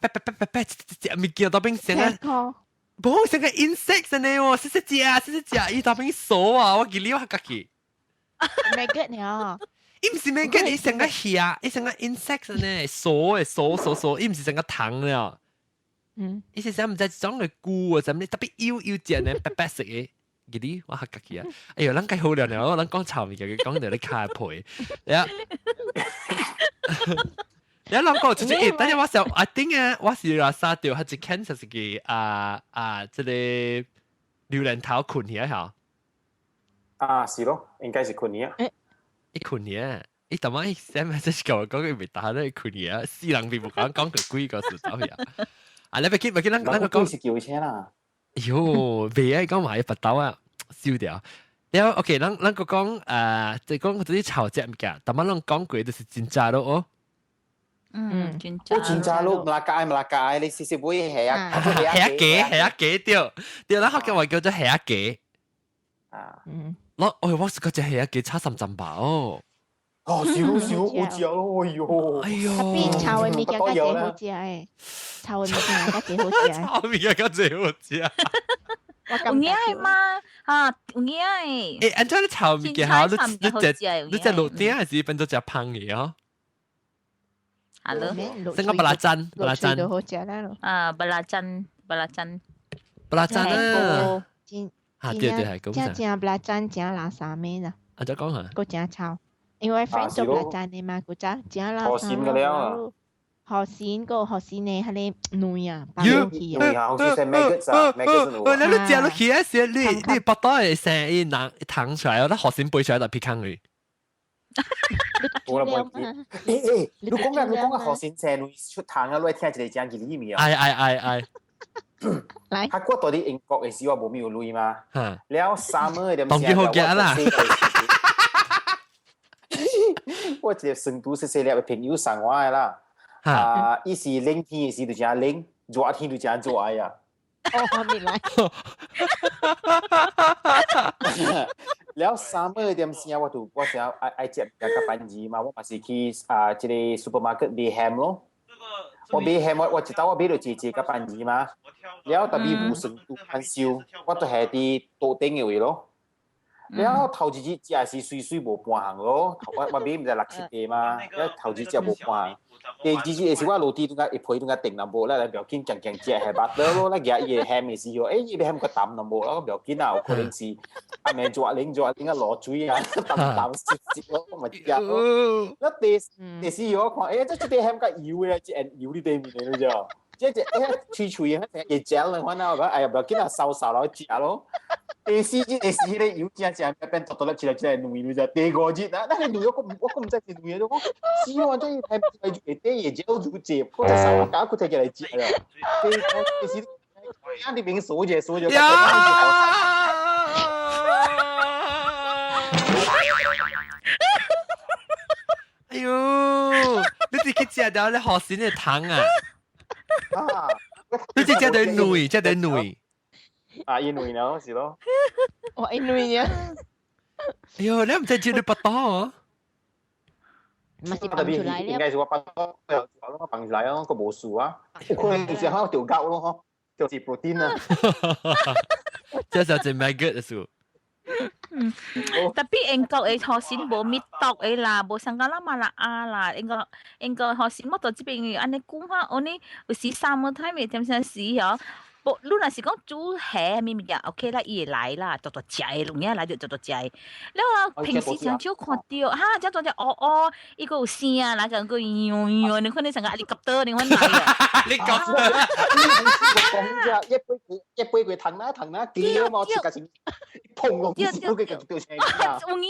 咪叫到邊成個，冇成個 insect 呢喎，細隻，伊到邊數啊，我見你我家己。maggot 呢？伊唔是 maggot，伊成個蝦，伊成個 insect 呢，數，伊唔是成個糖了。伊是想唔知種嘅菇啊，怎麼特別腰隻呢，白色嘅。gini wah kaki ya ayo lang kai ho liao liao lang gong chao mi ge gong de le kai pui ya ya lang go 就是等下我想 I think 啊我是rasa 掉係只 cancer 是嘅即係榴蓮頭困起嚇啊是咯應該是困起啊一困起啊伊特晚伊 send message 講佢未打咧困起啊四人並冇講佢幾個事走去啊你咪見咱個講是叫車啦喲，未啊！講埋一拔刀啊，燒掉。然後 OK，咱個講即係講嗰啲炒隻物件，但係咱講過就是真渣咯哦。真渣咯，Melaka，你試試會係啊，係啊幾掉，咱學嘅話叫做係啊幾。啊，我是嗰隻係啊幾差300吧哦。哦，少好食咯，哎呦，特別炒嘅物件家幾好食誒，炒嘅物件家幾好食。炒物件家幾好食。有嘢嘛？嚇，有嘢。誒，按照你炒物件好，你隻路點還是變咗隻胖嘢哦？係咯，成個巴拉珍都好食啦。啊，巴拉珍啊！嚇，對係咁樣。正巴拉珍正拉沙咩啦？啊，再講下。個正炒。因為 friend 做巴拉珍嘅嘛，個正拉沙。河線嘅了。河線呢係你女啊，白龍氣啊。好似係 maggots 啊，maggots 你都食落去啊！時你拔刀係成一囊彈出來，我覺得河線背出來就偏坑佢。我啦誒，你講嘅河線成出糖啊，你聽一個講幾厘米啊？係。嚟。佢過到啲英國嘅時候冇咩有類嘛？แล้วsummer 點當然好嘅啦。我直接成都細粒嘅朋友上我嘅啦。伊是冷天嘅時就正冷，熱天就正熱呀。我未來。แล้วsummer 點時我想愛接一個班機嘛，我咪是去即個 supermarket 買 ham 咯。我買 ham 我知道我買到一個班機嘛，แล้ว特別冇成都很少，我都係啲多頂嘅位咯。แล้ว頭一隻只是水無半行咯，我買唔係60嘅嘛，แล้ว頭一隻無半行。第二隻是我落地都一配都定淡薄啦，你唔要緊強隻係白得咯，你夾嘢 ham 嘅時候，伊啲 ham 個淡淡薄咯，唔要緊啊，可能是阿妹做拎點解攞水啊，淡蝕咯，咪夾咯。一第時我看，即係啲 ham 個油嘅，即係油啲地面嚟嘅啫。只吹嗰隻嘢正啦，可能我哎呀，不要緊啊，燒落去食咯。第4日咧，油正正變剁啦，切嚟嫩咗。第5日啊，但係嫩咗我唔知係嫩咗，我希望真係係啲嘢嚼住接，或者燒假佢睇起嚟接啦。第4啱啲邊數咗。哎呦，你自己食到你學先嘅糖啊！你只只對女，只對女。啊，因為咯，是咯。我因為啊，哎呦，你唔使接你不到啊！咪是放出來應該是我放我放出來咯，個冇數啊。可能就是喺度調高咯，就是 protein 啊。這就係 maggot 嘅數。Tapi engkau hosin bo mitok lah, bo sangkala malah lah. Engkau hosin mo to jibe ane kumha oni usi summer time time sen si ya. 你若是講煮蝦咪物件 ，OK 啦，伊會來啦，做做食嘅，弄嘢來就做做食嘅。你話平時真少看到，哈，真做只伊個有聲啦，咁個你看你成個你夾到，你看來啊，你夾到，講啫，一杯佢騰啦，幾嘛，切架成砰落去，佢就掉車㗎。有嘢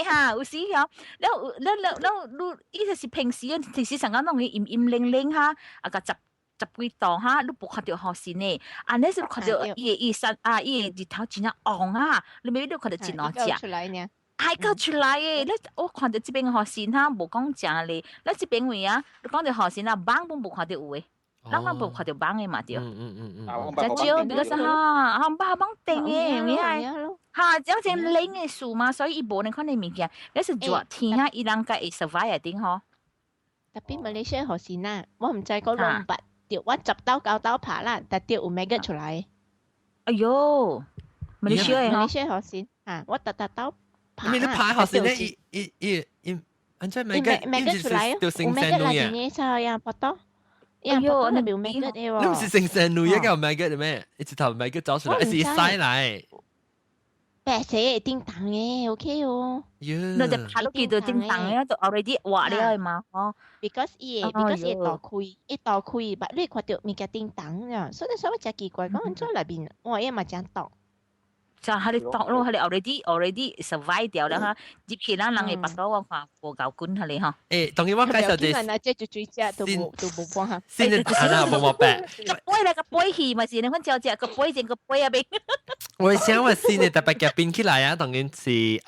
係嚇，有時嚇，你就是平時成個弄佢陰冷嚇，啊個十幾度哈，你冇看到好先呢。安尼是看到伊日頭真係紅啊，你未必看到真好食。出來呢？係夠出來嘅，你我看到這邊好先哈，冇講正咧。你這邊位啊，你講到好先啊，棒都冇看到有嘅，咱冇看到棒嘅嘛對。就少，你個是哈，唔棒定嘅，咩係？哈，有隻冷嘅樹嘛，所以伊冇你看你物件，你是熱天啊，伊人家會 survive 一定嗬。特別馬來西亞好先啊，我唔知個龍拔。掉我10刀9刀爬啦，但掉有 maggot 出來。哎呦，馬來西亞馬來西亞好先啊！我10刀爬。你爬好先咧，安怎 maggot 出來？有 maggot 啦，今年才呀，不多。哎呦，那邊有 maggot 嘅喎。你唔是成成女一個 maggot 咩？一直頭 maggot 走出來，是塞嚟。白色嘅叮當嘅，OK 哦。你就爬到幾度叮當嘅，就 already 畫了嘛，哦。because 伊大開，but 你看到物件叮當呀，所以我真奇怪，講做內邊，我也嘛真多。就係你當咯，係你 already survive 掉啦哈，接其他人嘅白刀我看無夠管係你嗬。誒，當然我介紹啲，即係最只都冇幫下。先你睇下冇白。個杯啦，個杯戲咪是你看照只個杯整個杯入邊。我想話先你特別嘅變起來啊，當然是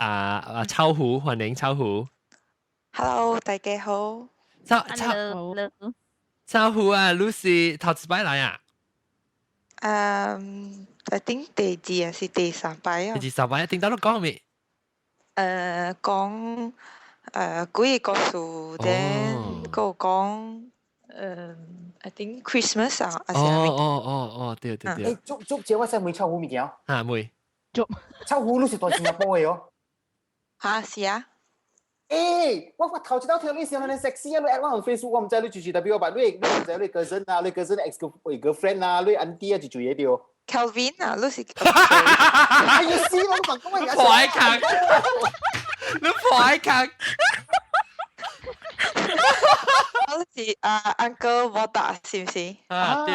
秋虎，歡迎秋虎。Hello， 大家好。秋虎啊，你是頭一擺來啊？I think 第二是第3擺啊。第3擺，聽到你講咩？講幾個故事咧，個講I think Christmas 啊。哦，對。誒，捉隻我使唔秋虎物件？嚇妹。捉秋虎你是在新加坡嘅哦。嚇是啊。誒，我頭一道聽你成日sexy啊！你 at 我 Facebook 我唔知你住特別我，你唔知你 cousin 啊，你 cousin ex girlfriend 啊，你 auntie 啊住嘢掉。Kelvin 啊，你是。哎呀，死啦！你問講乜嘢？破坑，你破坑。你是Uncle Boda 是唔是？啊，對。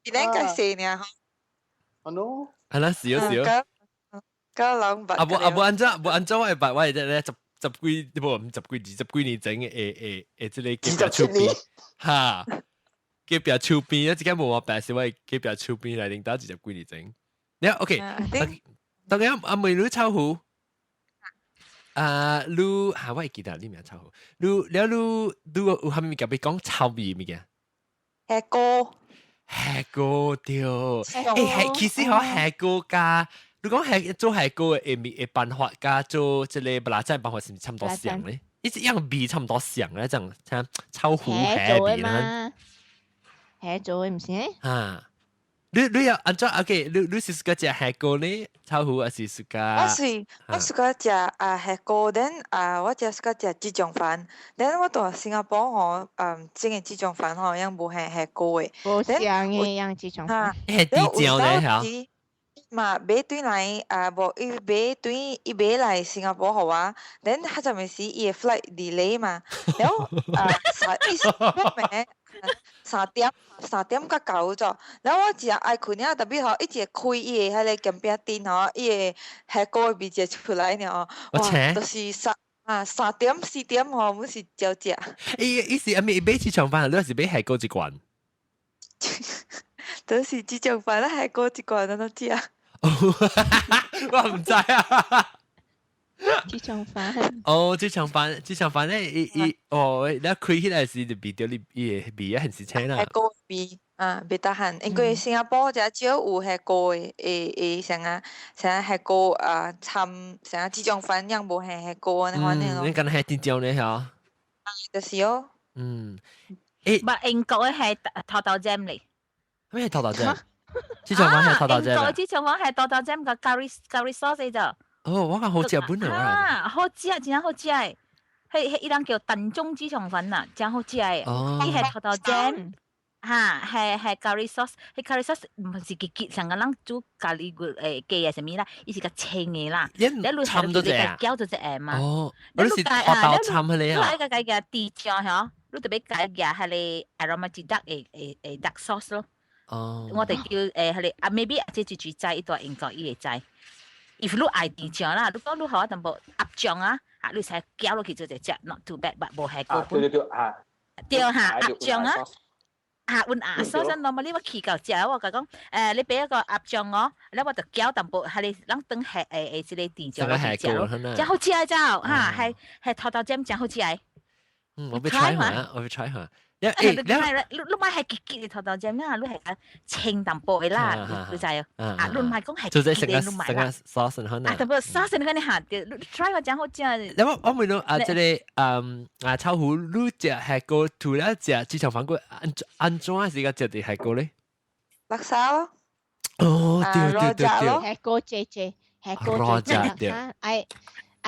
邊個寫呢？哦 no。係啦，少。阿安怎我白我係咧十幾年整誒，即係幾條手邊嚇，幾條手邊，一陣間冇我白，是我幾條手邊嚟領導10幾年整。你 OK？當然阿妹女秋虎，你嚇我係記得你名秋虎，你有係咪夾俾講臭味物件？蝦哥對，誒其實我蝦哥加。你講係做係個嘅辦法加做即係布拉仔辦法是唔係差唔多像咧？一樣味差唔多像咧，就像秋虎蝦味啦。蝦做嘅唔是？啊，你有按照 OK， 你是個隻蝦個咧，秋虎還是個？我是個隻蝦個，等我只是個隻雞醬飯，等我到新加坡我整嘅雞醬飯可能冇係蝦個嘅，冇像嘅樣雞醬飯。係地醬咧嚇。嘛買轉來無伊買來新加坡好啊，then 佢就咪是伊個 flight delay 嘛，然後3點甲9咗，然後我只愛困啊，特別吼一直開伊個迄個鏡片燈吼，伊個海狗味只出來呢哇，就是3點4點吼，唔是照食。伊是阿咪買起床飯，你是買海狗一罐？都是這種飯啦，海狗一罐都食。我唔知啊。這種飯。哦，這場飯咧，你開起來時就味到你伊個味很是青啦。海狗味袂得閒，因為新加坡就少有海狗誒，像海狗參像這種飯樣無海狗啊，反正咯。你講係點樣咧？嗬？就是哦。英國嘅係頭頭 jam 嚟。咩係頭頭 jam？這場飯係頭頭 jam。英國這場飯係頭頭 jam 個 curry sauce 咋？哦，我講好食本來。好食，真好食誒！係伊人叫燉中這場飯呐，真好食誒。伊係頭頭 jam。係 curry sauce， 係 curry sauce 唔係結成個人煮咖喱雞啊什麼啦，伊是個青嘅啦。你攏係你個攪咗隻誒嘛？哦，我是頭頭參佢你啊。你個個地醬嗬，你特別解嘅係你 aromatic duck 誒 duck sauce 咯。哦。我哋叫係你maybe 即係煮齋，呢度英國伊個齋。if 你愛地醬啦，你講你好淡薄鴨醬啊，你使攪落去就隻 not too bad，but 無係個本。對嚇，鴨醬啊。換所以 normally 我去到食，我講你俾一個鴨醬我，然後我就攪淡薄，係你啷等係即係地醬嚟食咯，真好食啊！就嚇係頭頭 jam 真好食啊！我要 try 下，我要 try 下。你買係結嘅頭頭 jam 啊，你係清淡薄嘅啦，你就係你唔係講係結嘅，你買啦。sauce 可能。但係 sauce 你講你下，你 try 個真好食。你我問到即係臭虎，你食係個除咗食之前飯過安怎係個食啲係個咧？laksa 咯。哦，對。係個姐姐，係個姐姐。ai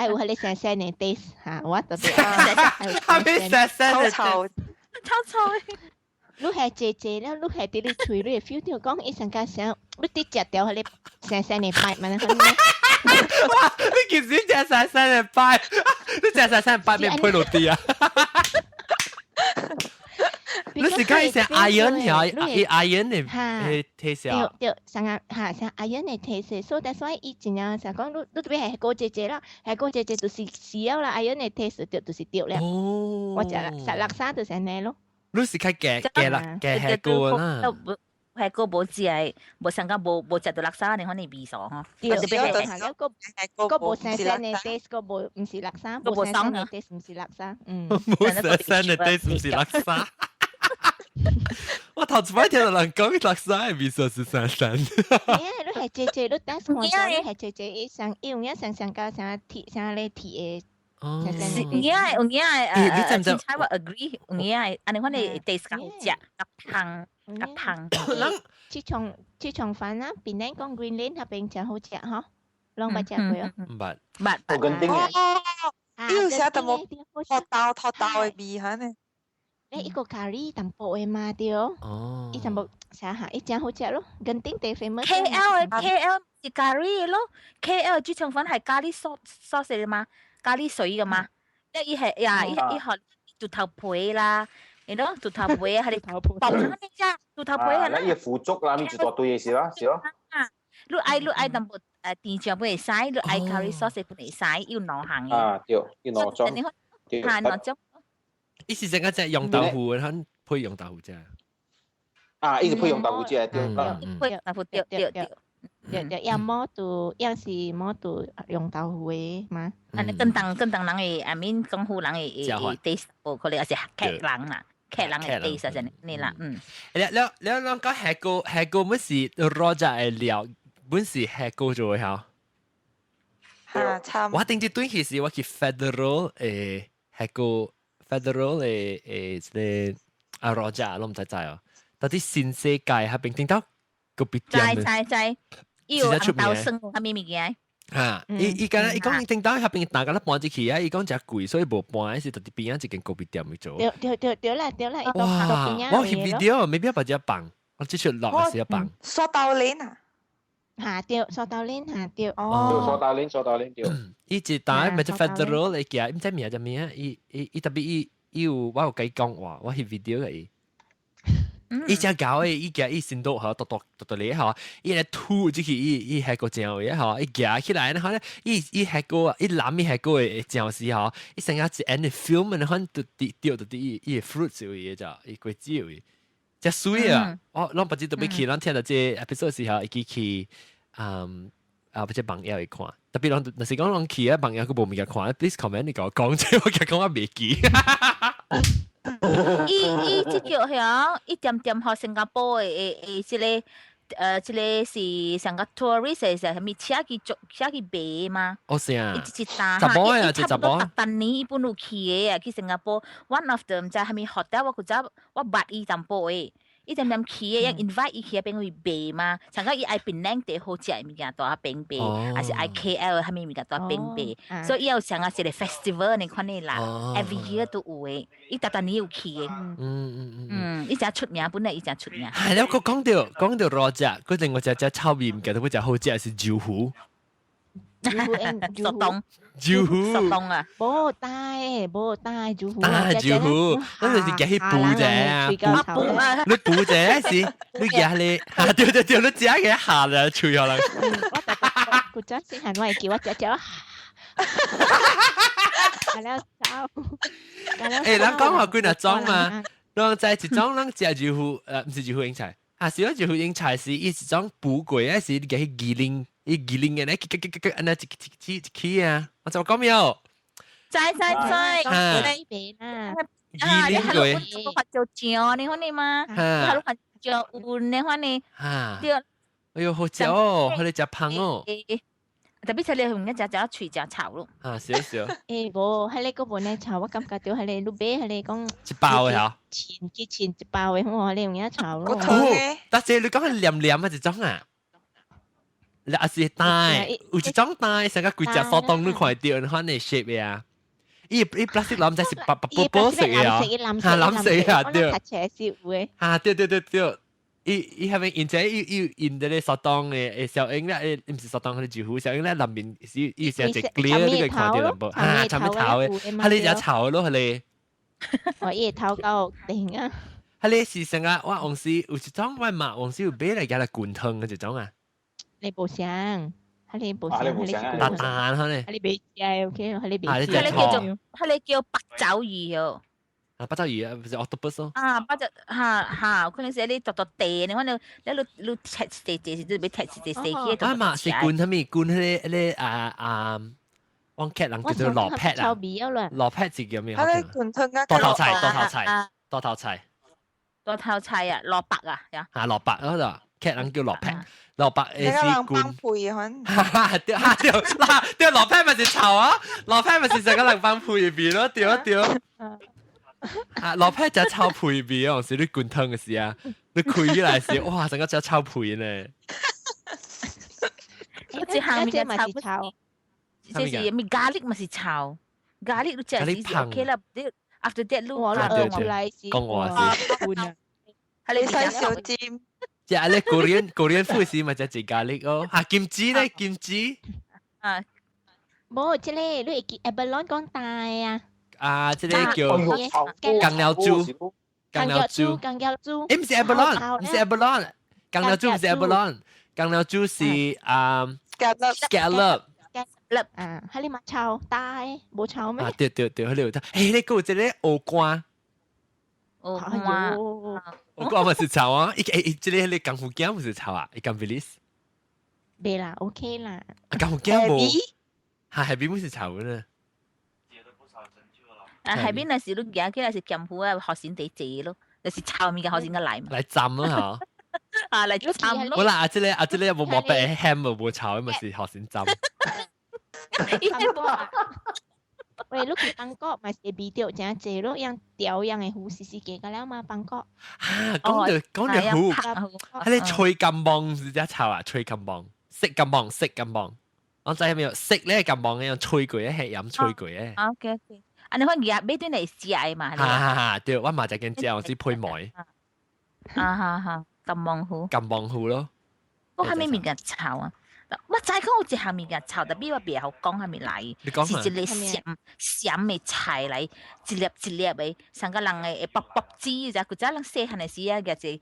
有你聲聲嘅 taste 嚇，我特別係咪聲嘅臭？你係姐姐啦，你係啲你嘴你 feel 到講一陣間想，你啲食掉佢你聲聲嘅拜咪係咪？哇！你件事食聲聲嘅拜，你食聲聲嘅拜咩配落地啊？你是講係阿仁呀？阿仁嘅 taste 啊？對，像阿仁嘅 taste，所以但係以前啊，成講你特別係個姐姐啦，係個姐姐就是少啦，阿仁嘅 taste 就是掉啦。我食實垃圾就是呢咯。你是開嘅係個啦。係個冇食係，冇成間冇食到垃圾，你可能味爽嗬。對，個冇聲聲嘅 taste，個冇唔是垃圾，冇聲聲嘅 taste 唔是垃圾。冇聲聲嘅 taste 唔是垃圾。我頭次擺聽到人講垃圾嘅味素是聲聲。你係姐姐，你當時我講你係姐姐，伊上伊用一上教上鐵上咧鐵嘅。哦，有嘢係真係我 agree， 有嘢係，安尼我哋 taste 較好食，較香。這種飯啊，邊啲講 green lane 嗰邊真好食嗬，攏冇食過啊？唔我跟丁嘅。有時都冇學到嘅味嚇呢。一個咖喱淡薄嘅嘛對哦，伊淡薄啥下，伊真好食咯，跟丁地 famous。KL 是咖喱咯 ，KL 這種飯係咖喱sauce嚟嘛？咖喱水噶嘛，伊係呀，伊學豬頭皮啦，你咯豬頭皮啊，係你爆咗咩啫？豬頭皮係啦。那伊腐竹啦，唔是大堆嘅事啦，是咯。你愛淡薄電醬不會使，你愛咖喱 sauce 不會使，要攞行嘅。啊，對，要攞裝。對，攞裝。伊是整個隻用豆腐，佢配用豆腐啫。啊，伊是配用豆腐啫，對。配豆腐對。要麼都要是麼都用豆腐嘅嘛。安尼跟當人嘅，I mean 江湖人嘅 taste，佢哋係客人啦，客人嘅 taste 就呢啦，你講係個乜事羅家嘅料，本是係個做嘅嚇。我定住對其實我去 federal 係個 federal 嘅羅家，我唔知哦。到啲新世界喺邊聽到個別店在。要紅豆生係咩物件？嚇！伊講聽到喺邊大家都搬入去啊！伊講真貴，所以無搬，是到啲邊啊一間咖啡店去做。對啦！哇！我去 video，未必把只放，我只出落係一放。刷豆鏈啊！下掉塑豆鏈下掉哦，梳到鏈掉。伊一打咪就 federal 嚟嘅，唔知名就咩啊？伊特別伊有我有計講話，我係 video 嘅伊。伊只搞誒，伊夾伊先到嚇，讀你嚇，伊嚟吐即係伊係個醬嘅嚇，伊夾起來咧嚇咧，伊係個伊攬伊係個嘅醬絲嚇，伊成日只 end film 咧，可能掉到啲伊 fruit 少嘢咋，伊果子嘅，只水啊，我不知道俾佢，咱聽到即 episode 時候，伊去不知朋友去看，特別若是講人去啊，朋友佢冇物件看 ，please comment 你講，即我講我未記。伊即叫響，伊點學新加坡誒即個是成個 tourist 係係咪車去買嘛？哦是啊，一單十波啊，差不多10年伊本有去嘅啊，去新加坡 ，one of them 就係咪 hotel 我覺得我捌伊淡薄誒。伊點去嘅，一 invite 伊去邊去買嘛？成個伊愛檳城地好食嘅物件，都喺邊買，還是愛 KL 係咪物件都喺邊買？所以伊有成個是個 festival 你看你啦 ，every year 都有嘅，伊特年有去嘅。伊真出名，本來伊真出名。係啦，佢講到羅只，佢另外只炒麵嘅，佢只好食係椒糊。熟凍，椒糊，熟凍啊！冇帶椒糊，椒糊，咁你自己去補啫，你補啫是，你嘢你下掉，你自己嘅下啦，吹下啦。我真先係我係叫我只，係啦，誒，咱講話幾多種嘛？咱在一種，咱食椒糊，唔是椒糊英菜，啊，是嗰椒糊英菜是一種補過嘅，是你嘅雞靈。伊吉林嘅咧，安那一啊！我就講有，在，西邊啊，吉林嘅，我發就醬你看你嘛，我發醬อุ่你看你，對，哎呦好食哦，佢哋食香哦，特別係你用一隻脆隻炒咯，少，誒我喺你嗰邊咧炒，我感覺到係你路邊係你講一包嘅嚇，前一包嘅，我你用一炒咯，但係你講係黏嘅一種啊。你阿是帶，有一種帶，成個規隻手當你看到，你看你 shape 嘅啊。伊 plastic 藍仔是白色嘅啊，藍色啊，對。對。伊係咪現在伊在手當嘅小英咧，唔是手當佢哋住戶小英咧，裡面伊成隻 clear 呢個看到兩部，炒咩炒嘅，係你只炒咯，係你。我伊頭夠定啊。係你是成個我往時有一種我媽往時有買嚟加嚟滾湯嘅一種啊。你冇想，喺你冇想，蛋蛋可能，喺你俾誒 OK，喺你俾，係你叫八爪魚哦。八爪魚啊，唔是 octopus 咯。八爪可能是你剁地，你可能你踢地是俾踢地死嘅。啊嘛，是灌係咪灌嗰我劇人叫做羅 pet 啊，羅 pet 字叫咩？喺你灌湯啊，多頭菜啊，蘿蔔啊，嚇蘿蔔嗰度，劇人叫羅 pet。蘿蔔誒是罐，掉蘿蔔咪是炒啊，蘿蔔咪是成個冷飯配邊咯，掉。啊，蘿蔔就炒配邊啊，是你灌湯嘅時啊，你開起來時，哇，成個只炒配呢。即下面咪是炒，即是咪咖喱咪是炒，咖喱你只是 OK 啦，after that 你我講話是，係你使小尖。即係咧，Korean food 是咪就係咖喱哦？嚇kimchi咧，kimchi 冇，即係你會見 abalone 講大啊！啊，即係叫更有豬，誒唔是 abalone，唔是 abalone，更有豬唔是 abalone，更有豬是scallop，啊，喺你咪炒大，冇炒咩？啊，對，喺你度，誒，你講即係鵝肝。我講咪是炒啊！即係你江湖鏡唔是炒啊？你江 Village？未啦 ，OK 啦。江湖鏡冇，係邊唔是炒嘅呢？係邊那時都而家是江湖啊，學先地借咯，就是炒面嘅學先嘅嚟嘛。嚟浸咯嚇。啊，嚟浸咯。好啦，即係有冇莫俾 ham 冇炒，咪是學先浸。喂，你去邦國咪是 video 正借咯，樣屌樣嘅胡試嘅㗎啦嘛，邦國。嚇，講到胡，係你吹金棒是只炒啊？吹金棒，食金棒。我知係咪有食咧金棒嘅，用吹過嘅，係飲吹過嘅。OK。啊，你可以買段嚟試嘛？嚇，對，我買隻件之後先配梅。金棒糊。金棒糊咯。我係咪物件炒啊？我知講有一項物件炒，特別我別好講係咪嚟？你講是一個鹹嘅菜嚟，一粒一粒嘅，成個人嘅卜卜子，就佢真係細漢嘅時啊，嘅只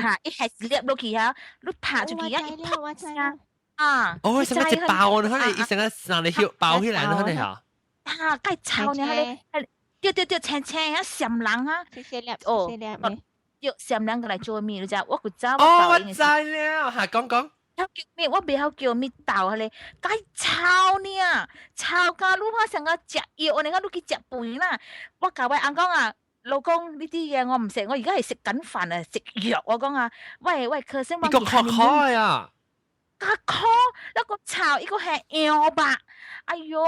嚇，一係一粒落去啊，你拍住佢啊，一拍啊，啊，哦，成個一包呢，可能一成個讓你燒包起來呢，可能嚇。啊，該炒呢，對，青青啊，鹹人啊，哦，要鹹人過來做咩？你知我知道。哦，我知了，嚇講。叫咩？我袂曉叫咩豆咧，該炒呢，炒甲愈好成個食藥，你講你去食飯啦。我甲我阿公啊，老公呢啲嘢我唔食，我而家係食緊飯啊，食藥。我講啊，喂，佢先呢個殼啊，個殼，一個炒，一個係羊吧。哎呦，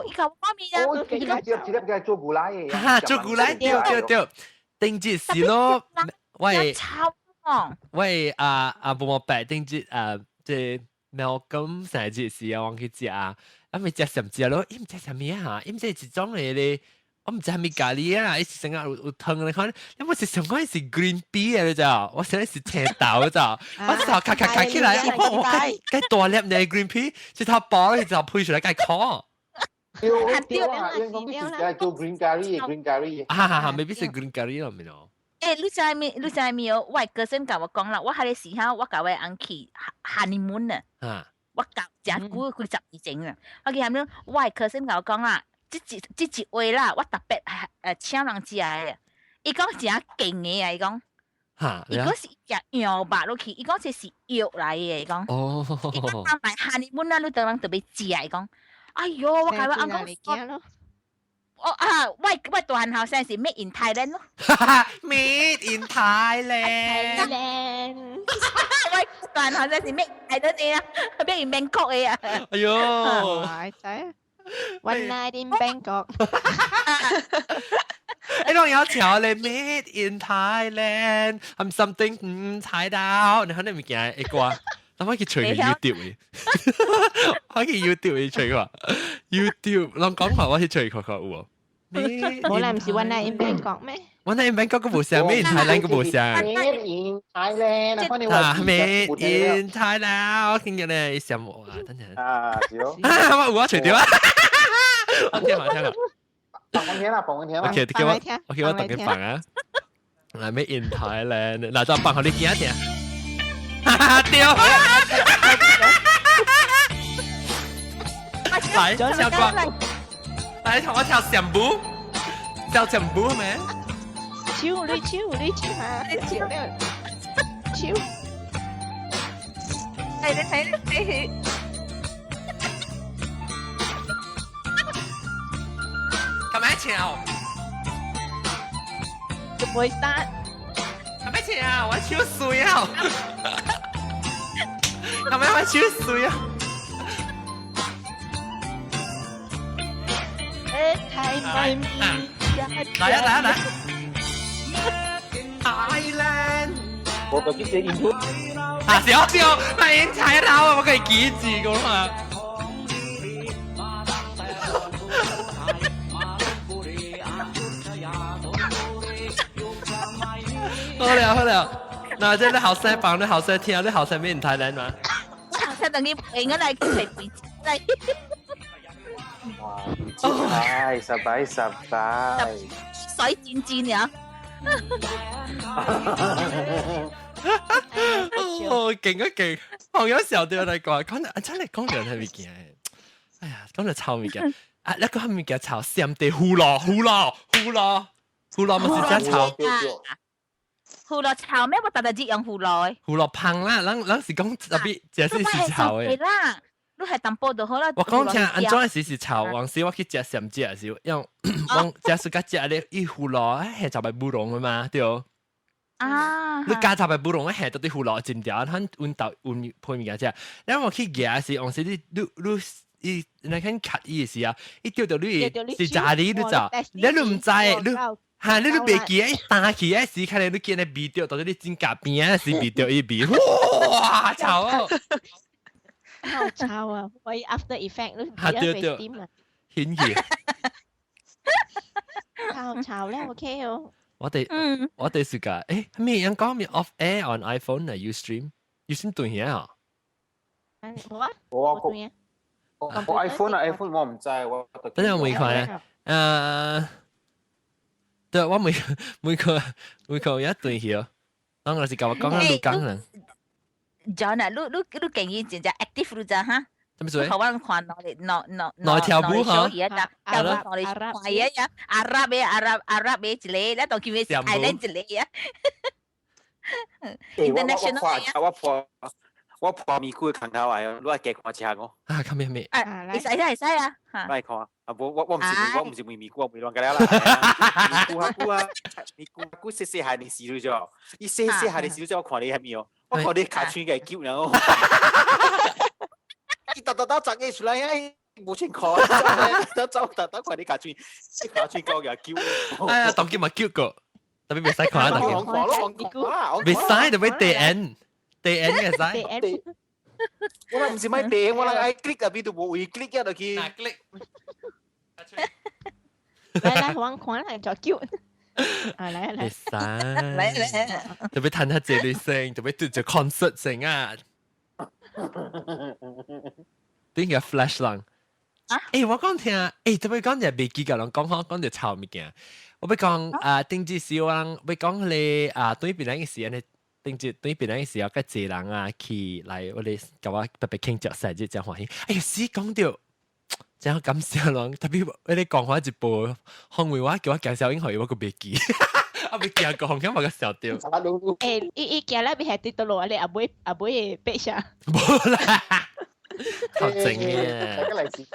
依個方面啊，哦，一粒嘅做古拉嘅，嚇做古拉，對，定節是咯，喂。喂，冇冇白定節即苗咁成日時啊，我去食啊，咪食什麼咯？唔知什麼嚇，唔知一種嚟咧，我唔知係咪咖喱啊，一時成日有湯你看，因為是上嗰是 green pea 嘅咋，我成日是青豆咋，我時候咔起來，我該大粒嘅 green pea，即係包咧就配出來該烤。對啊，因為係做 green curry，嚇，未必是 green curry 咯，咪咯。你知未有？我哥先甲我講啦，我喺個時候我甲我翁去honeymoon啊，我搞真久幾十年前啊，我去honeymoon，我哥先甲我講啦，即一話啦，我特別請人食嘅，伊講真勁嘅啊，伊講，伊講是食羊肉落去，伊講這是肉來嘅，伊講，伊講嚟honeymoon啦，你當人特別食，伊講，哎喲，我甲我翁講。我大漢後生是 made in Thailand 咯，made in Thailand。我大漢後生是 made 喺度啲啊，made in Bangkok 嘅啊。哎呦，仔 ，One night in Bangkok。你當有條咧 made in Thailand，I'm something 睇到，你肯定唔見一個。咁可以隨佢 YouTube 嘅，可以 YouTube 去隨佢 YouTube， 諗講話我去隨佢喎。冇啦，唔是 One Night in Bangkok 咩 ？One Night in Bangkok 個冇聲，Made in Thailand 個冇聲。Made in Thailand 啊，你話 Made in Thailand，我見到咧什麼啊？等陣。啊，少。我我除掉啊！我聽下。放我聽啦。OK，我等佢放啊。嗱 ，Made in Thailand，嗱就放佢你見一聽。掉！來，小光，來同我跳相步，跳相步係咪？超嚇，超。睇。咁樣跳？就唔會 start。咁樣跳，我超水啊！咁樣我超水啊！太美味，來！Thailand，我個啲寫 into，小，係踩到啊！我可以記住㗎嘛。好了，嗱，即係你後生放，你後生聽，你後生咩唔太靚嘛？後生等於應該嚟佢比嚟。哇，實擺，水戰啊！哦，勁！我有時候對我嚟講，真係講人係咪件？哎呀，講到臭咪件，啊，一個係咪件臭？閃地胡蘿，咪是真臭。胡蘿炒咩？我特別用胡蘿。胡蘿香啦，咱是講特別，這是炒嘅。啦，你係淡薄就好啦。我講聽，安怎是炒？往時我去食鹹食嘅時候，因往食暑假食咧，伊胡蘿係就係不濃嘅嘛，對。啊！你加就係不濃，係到啲胡蘿真條，佢運到運配麵嘅啫。因為我去嘅時，往時你看 cut 伊時啊，伊掉到你是炸你都就，你都唔知你。嚇！你都別記一打起一時，看你都見你鼻掉，到咗你指甲邊啊，時鼻掉一鼻，哇！臭啊！好臭啊！我 after effect 都對，顯熱。臭咧 ，OK 哦。我哋暑假，咩樣講咩 off air on iPhone 啊 ？You stream？有先對嘢啊？我 iPhone 啊 ，iPhone 我唔知，我等陣我未看啊。對，我每個有一對嘢，當我是教我講緊講啦。John 啊，你竟然真正 active 你咋哈？做咩做？台灣看內跳舞嚇？阿拉看嘢呀，阿拉咩之類，咧當叫咩 island 之類呀。International 我破咪姑看頭啊，你係幾看下我？啊，咁咩咩？會使啦，會使啊！嚟看啊！我唔是咪姑，我咪亂㗎啦。咪姑細下你試咗咗，一細下你試咗，我看你係咪哦？我看你卡穿嘅叫然後，一打砸嘅出來，冇錢看，走看你卡穿高嘅叫。哎呀，當叫咪叫個，特別未使看啊，當叫。未使就俾DN 嘅使。我唔是買電，我係 click 入邊度冇會 click 入去。click。嚟，我看嚟就叫。嚟。未使。特別彈下這類聲，特別對住 concert 聲啊。點解 flash 浪？誒，我講聽，特別講就未記個人講就臭物件。我要講定住少人，要講你對邊個時間咧？定住對邊個時候，個濟人啊，去嚟我哋甲我特別慶祝生日，真歡喜。哎呀，死講到，真感謝人，特別我哋講話一部韓語話，叫我介紹英語，我個未記，我未記個韓語我個笑掉。誒，伊今日咪係跌到落嚟，阿妹背下。冇啦，好正嘅，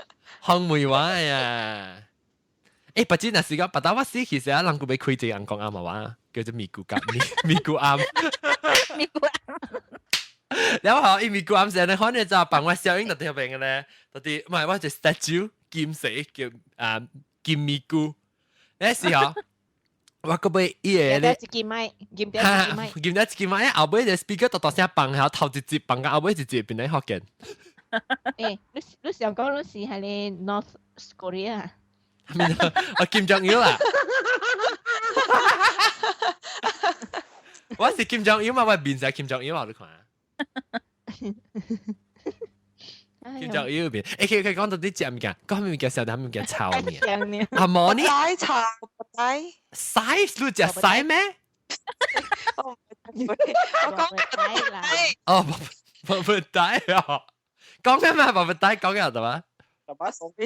韓語話呀。不知那時個白打我死，其實人個俾開隻人講啱嘛話，叫做咪咕夾咪咕啱。咪咕啱。然後好，咪咕啱時，你可能就扮我小英特啲病嘅咧，特啲唔係我隻 statue 劍死叫劍咪咕。呢時候我個杯嘢咧，劍得劍咪，後尾隻 speaker 度聲扮，然後頭一節扮嘅，後尾一節變嚟學嘅。你想講你是係你 North Korea？我金正恩啊！我是金正恩嘛，我面就金正恩啊！你看。金正恩邊，佢講到啲隻物件，講咩物件？小弟物件臭面。阿毛呢？奶茶奶。size 你隻 size 咩？我講奶。哦，寶貝帶啊！講咩嘛？寶貝帶講嘅係嘛？爸爸手臂。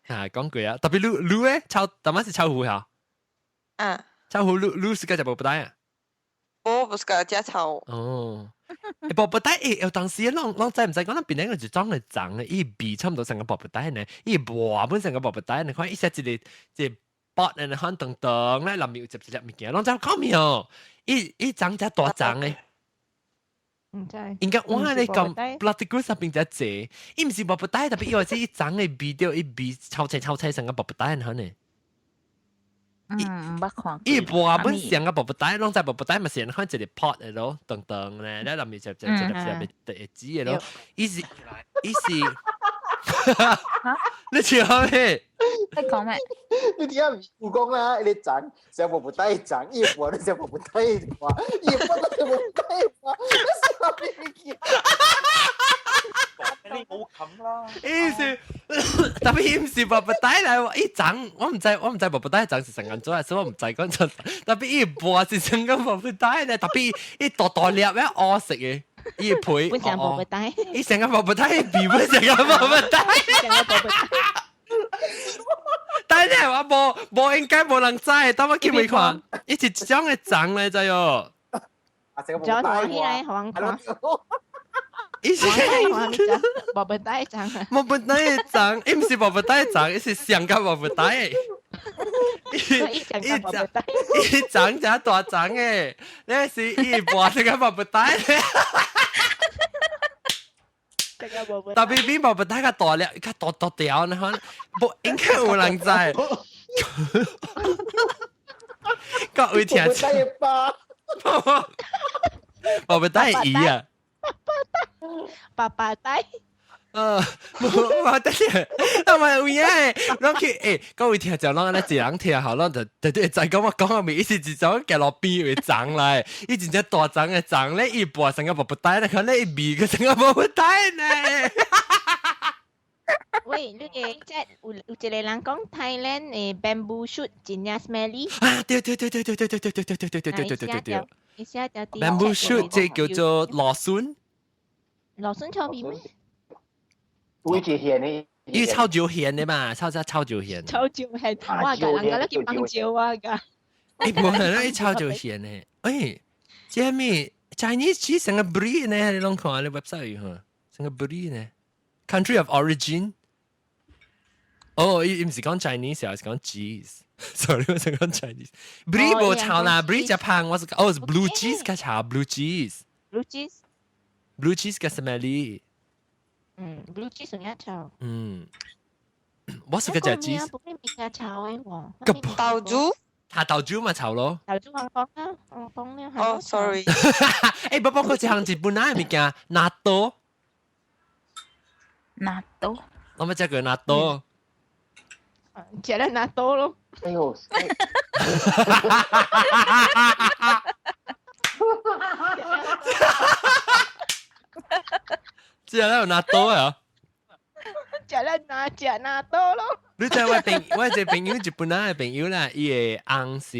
講句啊，特別擼咧，炒特別是炒糊嚇。炒糊擼是個就寶貝帶啊。我不是個只炒。哦。寶貝帶有當時啷知唔知講？那邊個就裝嚟長咧，伊鼻差唔多成個寶貝帶呢，伊磨本成個寶貝帶，你看一下一個卜你看等等咧，裡面有接物件，啷知講咩哦？伊長只大長咧。唔知。應該我係你咁 bloody good 入邊只隻，伊唔是寶貝帶，特別因為只伊長嘅鼻掉，伊鼻抽切成個寶貝帶可能。唔看。伊磨本成個寶貝帶，啷知寶貝帶咪成看一個 pot 嘅咯，等等咧，咧裡面就第一支嘅咯，伊是。你笑咩？你講咩？你點解唔講啦？你長小寶貝帶長，一波你小寶貝帶話，一波你小寶貝帶話，你冇冚啦。意思特別唔是寶貝帶嚟喎，伊長我唔知寶貝帶長是成個做，所以我唔知講真。特別伊波是成個寶貝帶咧，特別伊大粒咧我食嘅。伊配，本身寶貝帶，伊成個寶貝帶，比本成個寶貝帶，但係你話冇應該冇人知，等我見未看，伊是將嘅長嚟啫喲。咗台起來黃看，伊是寶貝帶長，寶貝帶長，伊唔是寶貝帶長，伊是上個寶貝帶。伊長就大長嘅，呢是伊播成個寶貝帶。特別比寶貝帶較大粒，較大條，你看，冇應該有人知。各位聽眾，寶貝帶係伊啊，爸爸帶，我等下，那么有嘢，咱去各位聽就咱咧一人聽好，咱就再講我講咪意思就講行路邊會長來，以前只大長嘅長咧，一半成個冇不帶咧，可能一邊個成個冇不帶呢。喂，你嘅即係有一個人講 Thailand 誒 bamboo shoot 真係 smelly。啊，對，一下就 bamboo shoot 即叫做羅孫。羅孫臭味咩？會住鹹呢？伊臭椒鹹的嘛，臭椒鹹。臭椒鹹，哇！人家咧叫棒椒啊，噶。伊無可能伊臭椒鹹的。誒，即咩 Chinese cheese 成個 breed 呢？你攏看你 website 有嚇，成個 breed 呢 ？Country of origin。哦，伊唔是講 Chinese，係講 cheese。Sorry， 我想講 Chinese。breed 無臭啦 ，breed 只胖，我是是 blue cheese 較臭 ，blue cheese。blue cheese 較 smelly。blue cheese 仲一臭。我是個隻 cheese。不過比較臭嘅喎。個豆珠。下豆珠咪臭咯。豆珠香港啦，香港咧。哦，sorry。誒，不過佢一項日本仔嘅物件，納豆。納豆。我咪食過納豆。食咧納豆咯。哎呦！食咧有納豆啊！食納豆咯。你知我一個朋友日本仔嘅朋友啦，伊嘅翁是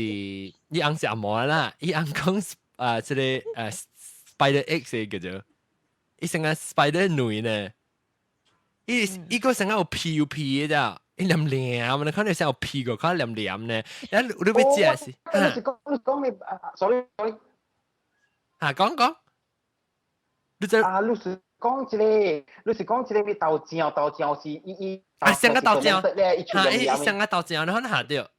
阿嬤啦，伊翁講即個spider egg 嘅叫做，伊成個 spider 女呢，伊個成個有皮嘅咋，伊黏黏，你看你成有皮個，看黏黏呢，然後你要食是，你講你sorry，嚇講，你就你是講一個咩豆漿是伊成個豆漿，伊成個豆漿，你可能下掉，